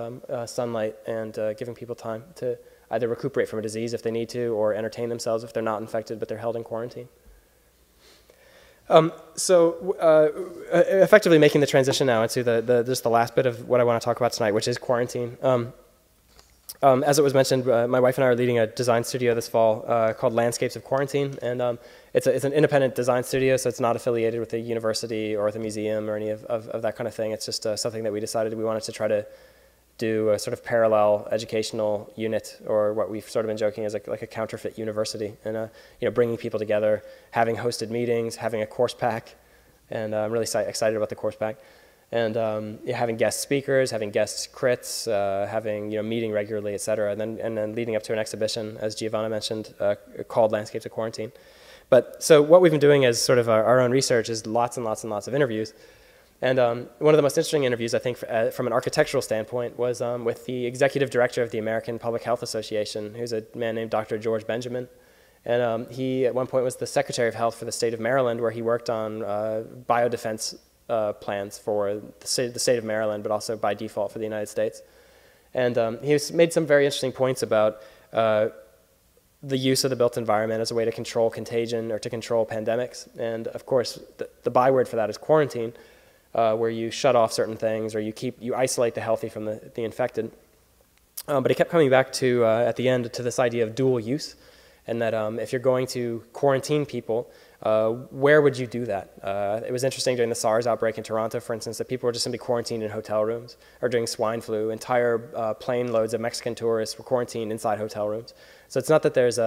sunlight, and giving people time to either recuperate from a disease if they need to, or entertain themselves if they're not infected but they're held in quarantine. Effectively making the transition now into just the last bit of what I want to talk about tonight, which is quarantine. As it was mentioned, my wife and I are leading a design studio this fall called Landscapes of Quarantine, and it's an independent design studio, so it's not affiliated with a university or with a museum or any of that kind of thing. It's just something that we decided we wanted to try to do a sort of parallel educational unit, or what we've sort of been joking as like a counterfeit university, and bringing people together, having hosted meetings, having a course pack, and I'm really excited about the course pack. And having guest speakers, having guest crits, having meeting regularly, et cetera, and then leading up to an exhibition, as Giovanna mentioned, called Landscapes of Quarantine. But so what we've been doing as sort of our own research is lots and lots and lots of interviews. And one of the most interesting interviews, I think, from an architectural standpoint, was with the executive director of the American Public Health Association, who's a man named Dr. George Benjamin. And he, at one point, was the Secretary of Health for the state of Maryland, where he worked on biodefense plans for the state of Maryland, but also by default for the United States. And he made some very interesting points about the use of the built environment as a way to control contagion or to control pandemics. And of course, the byword for that is quarantine, where you shut off certain things, or you isolate the healthy from the infected. But he kept coming back to, at the end, to this idea of dual use, and that if you're going to quarantine people, where would you do that? It was interesting during the SARS outbreak in Toronto, for instance, that people were just simply quarantined in hotel rooms, or during swine flu, entire plane loads of Mexican tourists were quarantined inside hotel rooms. So it's not that there's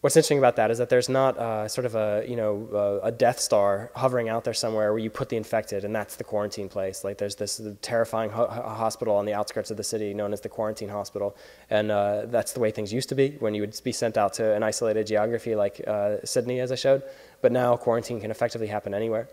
what's interesting about that is that there's not sort of a Death Star hovering out there somewhere where you put the infected and that's the quarantine place. Like there's this terrifying hospital on the outskirts of the city known as the quarantine hospital, and that's the way things used to be when you would be sent out to an isolated geography like Sydney, as I showed. But now quarantine can effectively happen anywhere.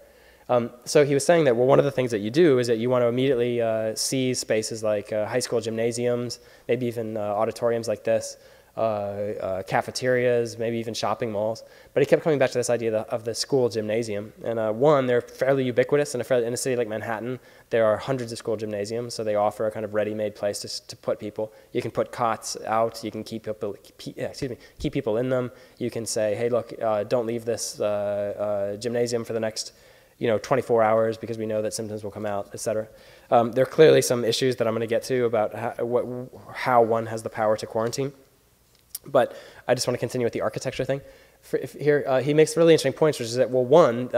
So he was saying that, well, one of the things that you do is that you want to immediately seize spaces like high school gymnasiums, maybe even auditoriums like this, cafeterias, maybe even shopping malls. But he kept coming back to this idea of the school gymnasium. And one, they're fairly ubiquitous. In a city like Manhattan, there are hundreds of school gymnasiums, so they offer a kind of ready-made place to put people. You can put cots out. You can keep people in them. You can say, hey, look, don't leave this gymnasium for the next 24 hours because we know that symptoms will come out, et cetera. There are clearly some issues that I'm going to get to about how one has the power to quarantine. But I just want to continue with the architecture thing. Here, he makes really interesting points, which is that, well, one,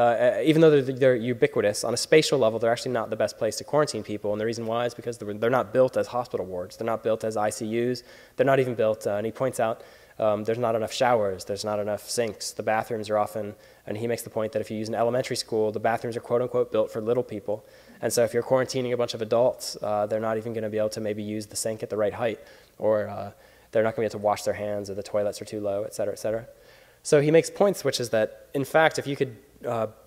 even though they're ubiquitous, on a spatial level, they're actually not the best place to quarantine people. And the reason why is because they're not built as hospital wards. They're not built as ICUs. They're not even built, and he points out, there's not enough showers. There's not enough sinks. The bathrooms are often, and he makes the point that if you use an elementary school, the bathrooms are quote-unquote built for little people. And so if you're quarantining a bunch of adults, they're not even going to be able to maybe use the sink at the right height, or they're not going to be able to wash their hands, or the toilets are too low, et cetera, et cetera. So he makes points, which is that, in fact, if you could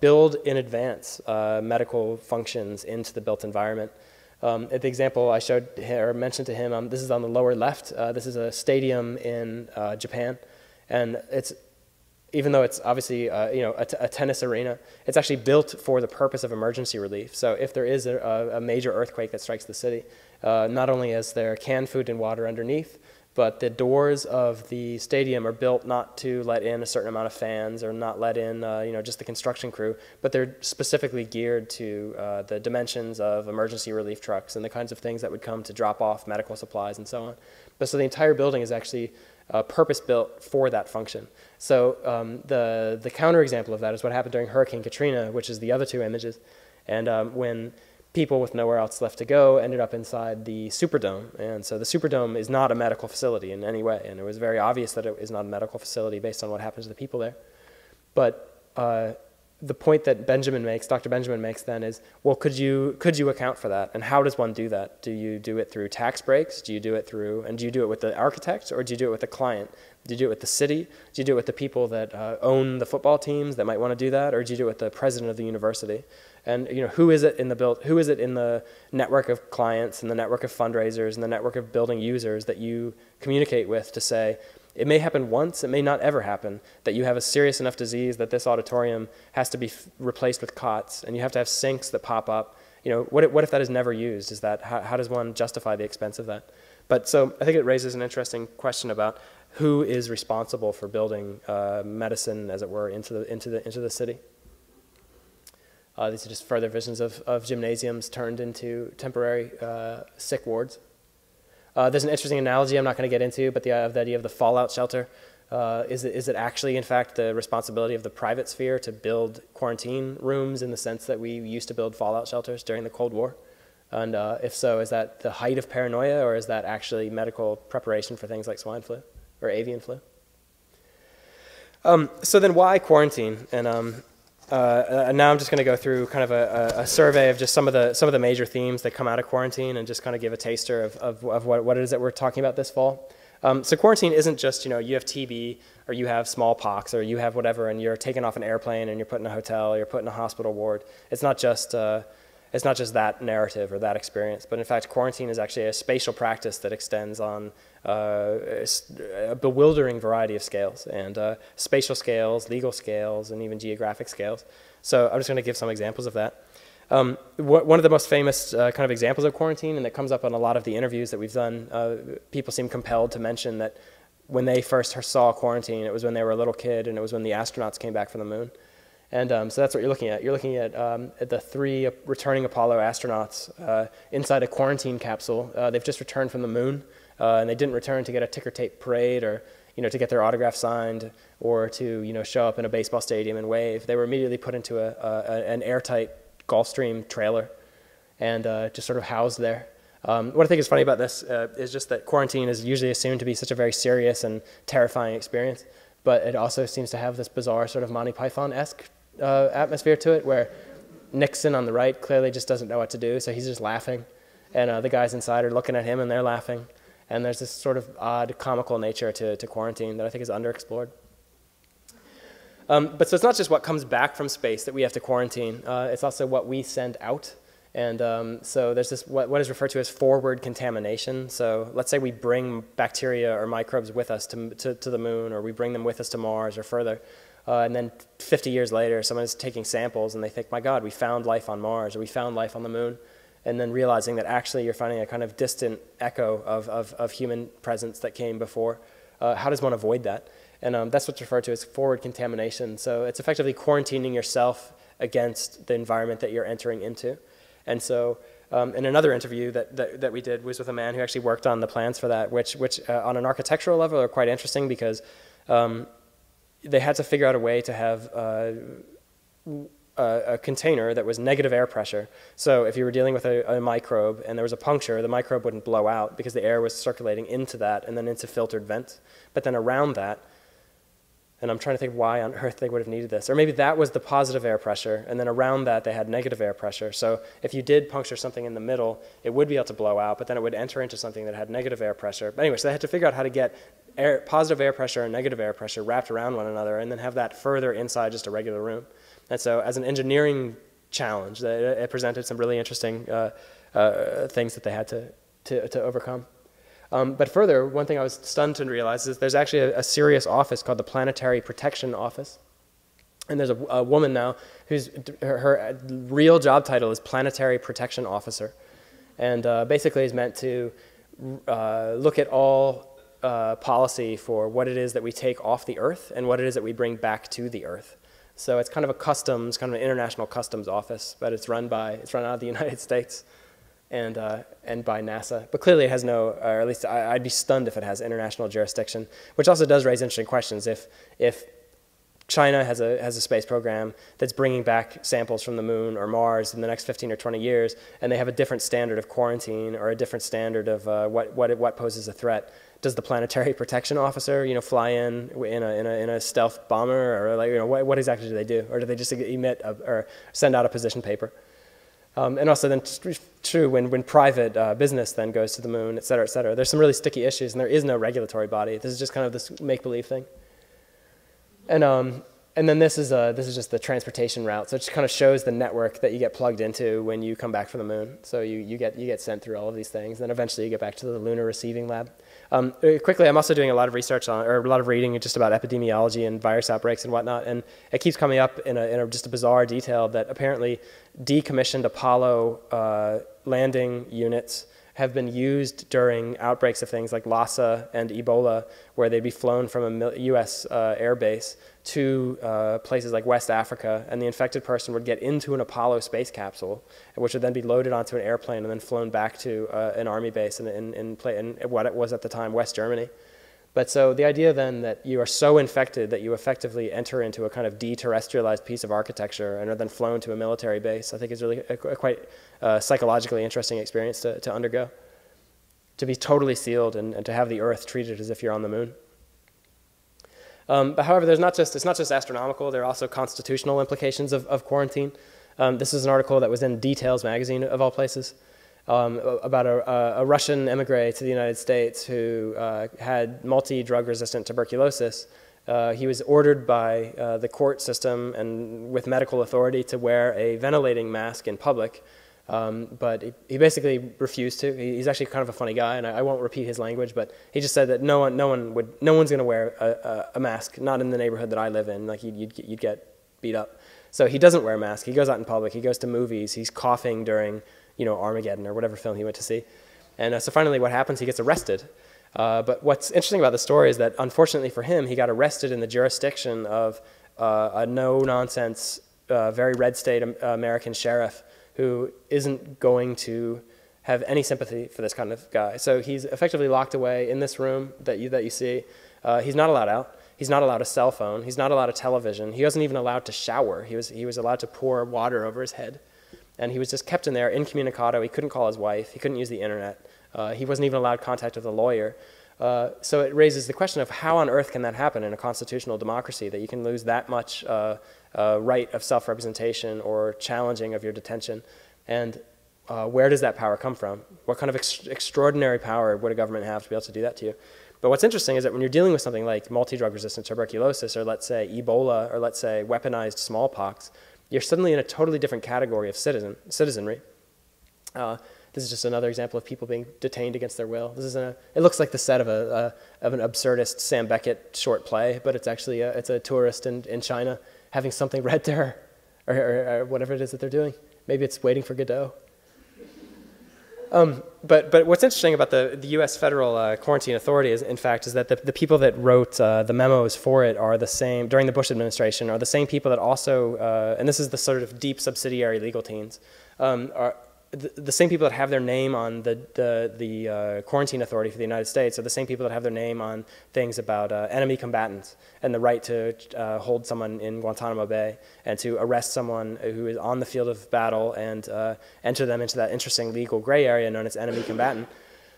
build in advance medical functions into the built environment. At the example I showed or mentioned to him, this is on the lower left. This is a stadium in Japan, and even though it's obviously a tennis arena, it's actually built for the purpose of emergency relief. So if there is a major earthquake that strikes the city, not only is there canned food and water underneath, but the doors of the stadium are built not to let in a certain amount of fans or not let in just the construction crew, but they're specifically geared to the dimensions of emergency relief trucks and the kinds of things that would come to drop off medical supplies and so on. But so the entire building is actually purpose-built for that function. So the counterexample of that is what happened during Hurricane Katrina, which is the other two images, and when people with nowhere else left to go ended up inside the Superdome. And so the Superdome is not a medical facility in any way, and it was very obvious that it is not a medical facility based on what happens to the people there. But the point that Dr. Benjamin makes then is, well, could you account for that? And how does one do that? Do you do it through tax breaks? Do you do it with the architect, or do you do it with the client? Do you do it with the city? Do you do it with the people that own the football teams that might want to do that? Or do you do it with the president of the university? And who is it in the network of clients and the network of fundraisers and the network of building users that you communicate with to say, it may happen once, it may not ever happen, that you have a serious enough disease that this auditorium has to be replaced with cots, and you have to have sinks that pop up. What if that is never used? How does one justify the expense of that? But so I think it raises an interesting question about who is responsible for building medicine, as it were, into the city. These are just further visions of gymnasiums turned into temporary sick wards. There's an interesting analogy I'm not going to get into, but the idea of the fallout shelter. Is it actually, in fact, the responsibility of the private sphere to build quarantine rooms in the sense that we used to build fallout shelters during the Cold War? And if so, is that the height of paranoia, or is that actually medical preparation for things like swine flu or avian flu? So then why quarantine? And now I'm just going to go through kind of a survey of just some of the major themes that come out of quarantine, and just kind of give a taster of what it is that we're talking about this fall. So quarantine isn't just, you have TB, or you have smallpox, or you have whatever, and you're taken off an airplane and you're put in a hotel, or you're put in a hospital ward. It's not just that narrative or that experience, but in fact quarantine is actually a spatial practice that extends on a bewildering variety of scales, and spatial scales, legal scales, and even geographic scales. So I'm just going to give some examples of that. One of the most famous kind of examples of quarantine, and that comes up on a lot of the interviews that we've done, people seem compelled to mention that when they first saw quarantine, it was when they were a little kid, and it was when the astronauts came back from the moon. And so that's what you're looking at. You're looking at the 3 returning Apollo astronauts inside a quarantine capsule. They've just returned from the moon, and they didn't return to get a ticker tape parade, or to get their autograph signed, or to show up in a baseball stadium and wave. They were immediately put into an airtight Gulfstream trailer and just sort of housed there. What I think is funny about this is just that quarantine is usually assumed to be such a very serious and terrifying experience, but it also seems to have this bizarre sort of Monty Python-esque atmosphere to it, where Nixon on the right clearly just doesn't know what to do, so he's just laughing, and the guys inside are looking at him and they're laughing, and there's this sort of odd comical nature to quarantine that I think is underexplored. But so it's not just what comes back from space that we have to quarantine, it's also what we send out. And so there's this what is referred to as forward contamination. So let's say we bring bacteria or microbes with us to the moon, or we bring them with us to Mars or further. And then 50 years later, someone's taking samples and they think, my God, we found life on Mars, or we found life on the moon. And then realizing that actually you're finding a kind of distant echo of human presence that came before. How does one avoid that? And that's what's referred to as forward contamination. So it's effectively quarantining yourself against the environment that you're entering into. And so in another interview that we did was with a man who actually worked on the plans for that, which on an architectural level are quite interesting, because they had to figure out a way to have a container that was negative air pressure. So if you were dealing with a microbe and there was a puncture, the microbe wouldn't blow out because the air was circulating into that and then into filtered vents. But then around that, and I'm trying to think why on earth they would have needed this. Or maybe that was the positive air pressure, and then around that they had negative air pressure. So if you did puncture something in the middle, it would be able to blow out, but then it would enter into something that had negative air pressure. But anyway, so they had to figure out how to get positive air pressure and negative air pressure wrapped around one another, and then have that further inside just a regular room. And so as an engineering challenge, it presented some really interesting things that they had to overcome. But further, one thing I was stunned to realize is there's actually a serious office called the Planetary Protection Office. And there's a woman now whose her real job title is Planetary Protection Officer. And basically is meant to look at all policy for what it is that we take off the Earth and what it is that we bring back to the Earth. So it's kind of a customs, kind of an international customs office, but it's run out of the United States and by NASA. But clearly it has no, or at least I'd be stunned if it has international jurisdiction, which also does raise interesting questions. If China has a space program that's bringing back samples from the moon or Mars in the next 15 or 20 years, and they have a different standard of quarantine or a different standard of what poses a threat, does the planetary protection officer, fly in a stealth bomber, or what exactly do they do, or do they just emit or send out a position paper? And also then true when private business then goes to the moon, et cetera, et cetera. There's some really sticky issues, and there is no regulatory body. This is just kind of this make-believe thing. And then this is just the transportation route. So it just kind of shows the network that you get plugged into when you come back from the moon. So you get sent through all of these things. Then eventually you get back to the lunar receiving lab. Quickly, I'm also doing a lot of research on, or a lot of reading just about epidemiology and virus outbreaks and whatnot. And it keeps coming up in just a bizarre detail that apparently decommissioned Apollo landing units have been used during outbreaks of things like Lassa and Ebola, where they'd be flown from a U.S. Air base to places like West Africa, and the infected person would get into an Apollo space capsule, which would then be loaded onto an airplane and then flown back to an army base in what it was at the time, West Germany. But so the idea then that you are so infected that you effectively enter into a kind of deterrestrialized piece of architecture and are then flown to a military base, I think is really a quite psychologically interesting experience to undergo. To be totally sealed and to have the Earth treated as if you're on the moon. But however, it's not just astronomical, there are also constitutional implications of quarantine. This is an article that was in Details magazine, of all places. About a Russian emigre to the United States who had multi-drug resistant tuberculosis. He was ordered by the court system and with medical authority to wear a ventilating mask in public, but he basically refused to. He's actually kind of a funny guy, and I won't repeat his language, but he just said that no one's going to wear a mask, not in the neighborhood that I live in. Like you'd get beat up. So he doesn't wear a mask. He goes out in public. He goes to movies. He's coughing during Armageddon or whatever film he went to see. And so finally what happens, he gets arrested. But what's interesting about the story is that unfortunately for him, he got arrested in the jurisdiction of a no-nonsense, very red state American sheriff who isn't going to have any sympathy for this kind of guy. So he's effectively locked away in this room that you see. He's not allowed out. He's not allowed a cell phone. He's not allowed a television. He wasn't even allowed to shower. He was allowed to pour water over his head. And he was just kept in there incommunicado. He couldn't call his wife. He couldn't use the internet. He wasn't even allowed contact with a lawyer. So it raises the question of how on earth can that happen in a constitutional democracy, that you can lose that much right of self-representation or challenging of your detention. And where does that power come from? What kind of extraordinary power would a government have to be able to do that to you? But what's interesting is that when you're dealing with something like multi-drug resistant tuberculosis, or let's say Ebola, or let's say weaponized smallpox, you're suddenly in a totally different category of citizenry. This is just another example of people being detained against their will. It looks like the set of an absurdist Sam Beckett short play, but it's actually it's a tourist in China having something read to her, or whatever it is that they're doing. Maybe it's waiting for Godot. But what's interesting about the U.S. Federal Quarantine Authority is that the people that wrote the memos for it are the same, during the Bush administration, are the same people that also, and this is the sort of deep subsidiary legal teams, are the same people that have their name on the Quarantine Authority for the United States are the same people that have their name on things about enemy combatants and the right to hold someone in Guantanamo Bay and to arrest someone who is on the field of battle and enter them into that interesting legal gray area known as enemy combatant.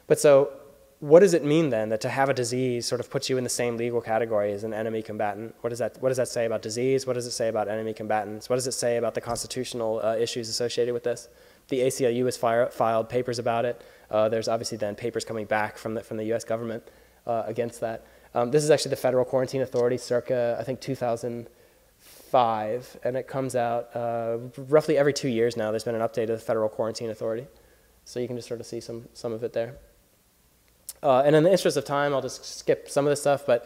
But so what does it mean then that to have a disease sort of puts you in the same legal category as an enemy combatant? What does that say about disease? What does it say about enemy combatants? What does it say about the constitutional issues associated with this? The ACLU has filed papers about it. There's obviously then papers coming back from the U.S. government against that. This is actually the Federal Quarantine Authority circa, I think, 2005, and it comes out roughly every 2 years now. There's been an update of the Federal Quarantine Authority. So you can just sort of see some of it there. And in the interest of time, I'll just skip some of this stuff, but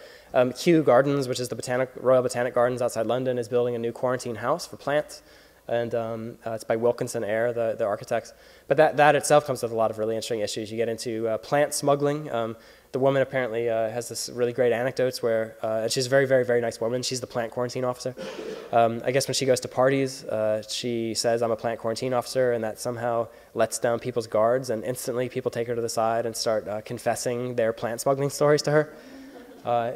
Kew Gardens, which is the Royal Botanic Gardens outside London, is building a new quarantine house for plants. and it's by Wilkinson Eyre, the architects. But that itself comes with a lot of really interesting issues. You get into plant smuggling. The woman apparently has this really great anecdotes where, and she's a very, very, very nice woman. She's the plant quarantine officer. I guess when she goes to parties, she says, I'm a plant quarantine officer, and that somehow lets down people's guards, and instantly people take her to the side and start confessing their plant smuggling stories to her.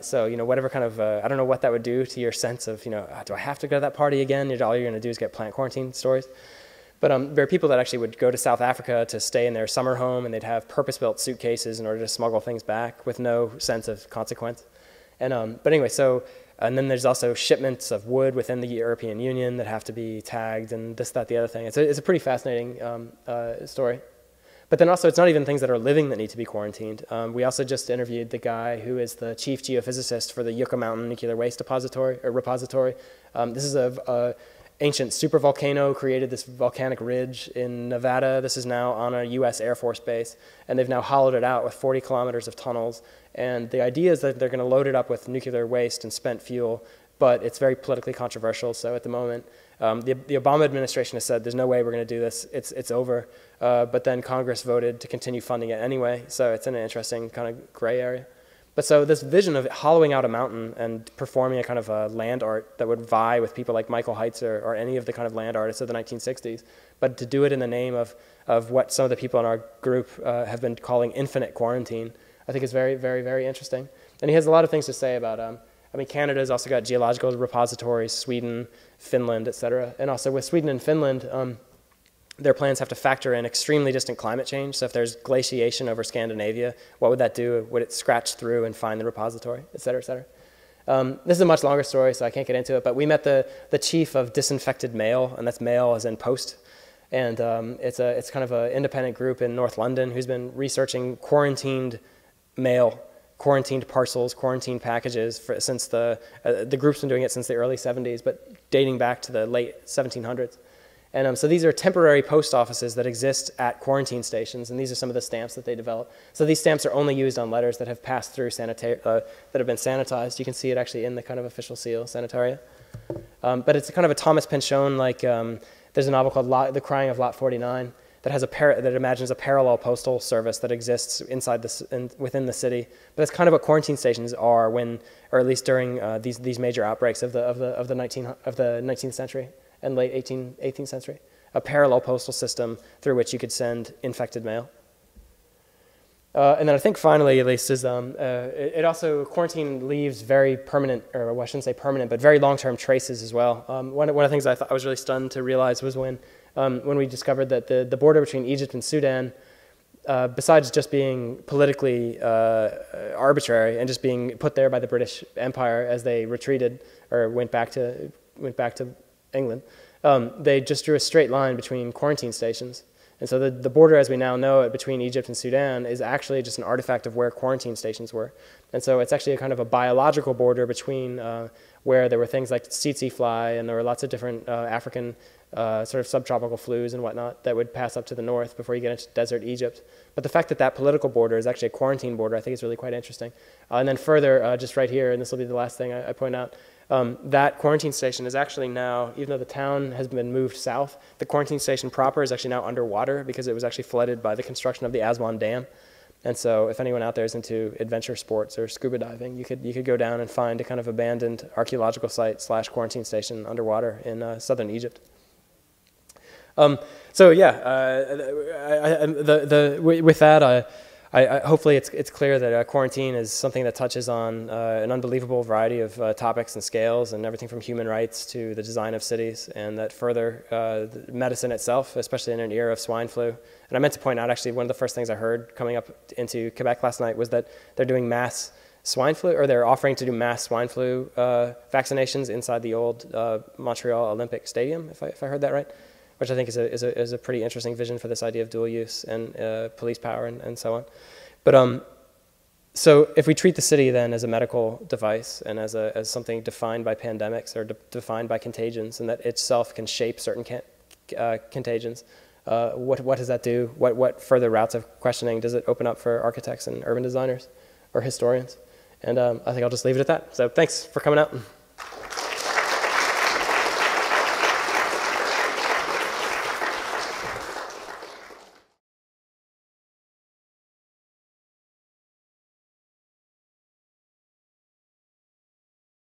So, whatever kind of, I don't know what that would do to your sense of, do I have to go to that party again? All you're going to do is get plant quarantine stories. But there are people that actually would go to South Africa to stay in their summer home, and they'd have purpose-built suitcases in order to smuggle things back with no sense of consequence. And but anyway, and then there's also shipments of wood within the European Union that have to be tagged, and this, that, the other thing. It's a pretty fascinating story. But then also, it's not even things that are living that need to be quarantined. We also just interviewed the guy who is the chief geophysicist for the Yucca Mountain nuclear waste repository. This is a ancient supervolcano created this volcanic ridge in Nevada. This is now on a U.S. Air Force base, and they've now hollowed it out with 40 kilometers of tunnels. And the idea is that they're going to load it up with nuclear waste and spent fuel, but it's very politically controversial. So at the moment, the Obama administration has said there's no way we're going to do this. It's over. But then Congress voted to continue funding it anyway. So it's in an interesting kind of gray area. But so this vision of hollowing out a mountain and performing a kind of a land art that would vie with people like Michael Heitzer or any of the kind of land artists of the 1960s, but to do it in the name of what some of the people in our group have been calling infinite quarantine, I think is very, very, very interesting. And he has a lot of things to say about, Canada's also got geological repositories, Sweden, Finland, et cetera. And also with Sweden and Finland, their plans have to factor in extremely distant climate change. So if there's glaciation over Scandinavia, what would that do? Would it scratch through and find the repository, et cetera, et cetera? This is a much longer story, so I can't get into it. But we met the chief of Disinfected Mail, and that's mail as in post. And it's kind of an independent group in North London who's been researching quarantined mail, quarantined parcels, quarantined packages since the group's been doing it since the early 70s, but dating back to the late 1700s. And so these are temporary post offices that exist at quarantine stations, and these are some of the stamps that they develop. So these stamps are only used on letters that have passed through that have been sanitized. You can see it actually in the kind of official seal, Sanitaria. But it's kind of a Thomas Pynchon, like there's a novel called The Crying of Lot 49 that has that imagines a parallel postal service that exists within the city. But it's kind of what quarantine stations are when, or at least during these major outbreaks of the 19th century and late 18th century, a parallel postal system through which you could send infected mail. And then I think finally, at least, is it also, quarantine leaves very permanent, or I shouldn't say permanent, but very long-term traces as well. One of the things I was really stunned to realize was when we discovered that the border between Egypt and Sudan, besides just being politically arbitrary and just being put there by the British Empire as they retreated or went back to England, they just drew a straight line between quarantine stations. And so the border as we now know it between Egypt and Sudan is actually just an artifact of where quarantine stations were. And so it's actually a kind of a biological border between where there were things like tsetse fly, and there were lots of different African sort of subtropical flus and whatnot that would pass up to the north before you get into desert Egypt. But the fact that that political border is actually a quarantine border, I think is really quite interesting. And then further, just right here, and this will be the last thing I point out, that quarantine station is actually now, even though the town has been moved south, the quarantine station proper is actually now underwater because it was actually flooded by the construction of the Aswan Dam. And so if anyone out there is into adventure sports or scuba diving, you could go down and find a kind of abandoned archaeological site / quarantine station underwater in southern Egypt. So yeah, with that, hopefully it's clear that quarantine is something that touches on an unbelievable variety of topics and scales, and everything from human rights to the design of cities, and that further medicine itself, especially in an era of swine flu. And I meant to point out, actually, one of the first things I heard coming up into Quebec last night was that they're doing mass swine flu, or they're offering to do mass swine flu vaccinations inside the old Montreal Olympic Stadium, if I heard that right, which I think is a pretty interesting vision for this idea of dual use and police power and so on. But so if we treat the city then as a medical device and as something defined by pandemics or defined by contagions, and that itself can shape certain contagions, what does that do? What further routes of questioning does it open up for architects and urban designers or historians? And I think I'll just leave it at that. So thanks for coming out.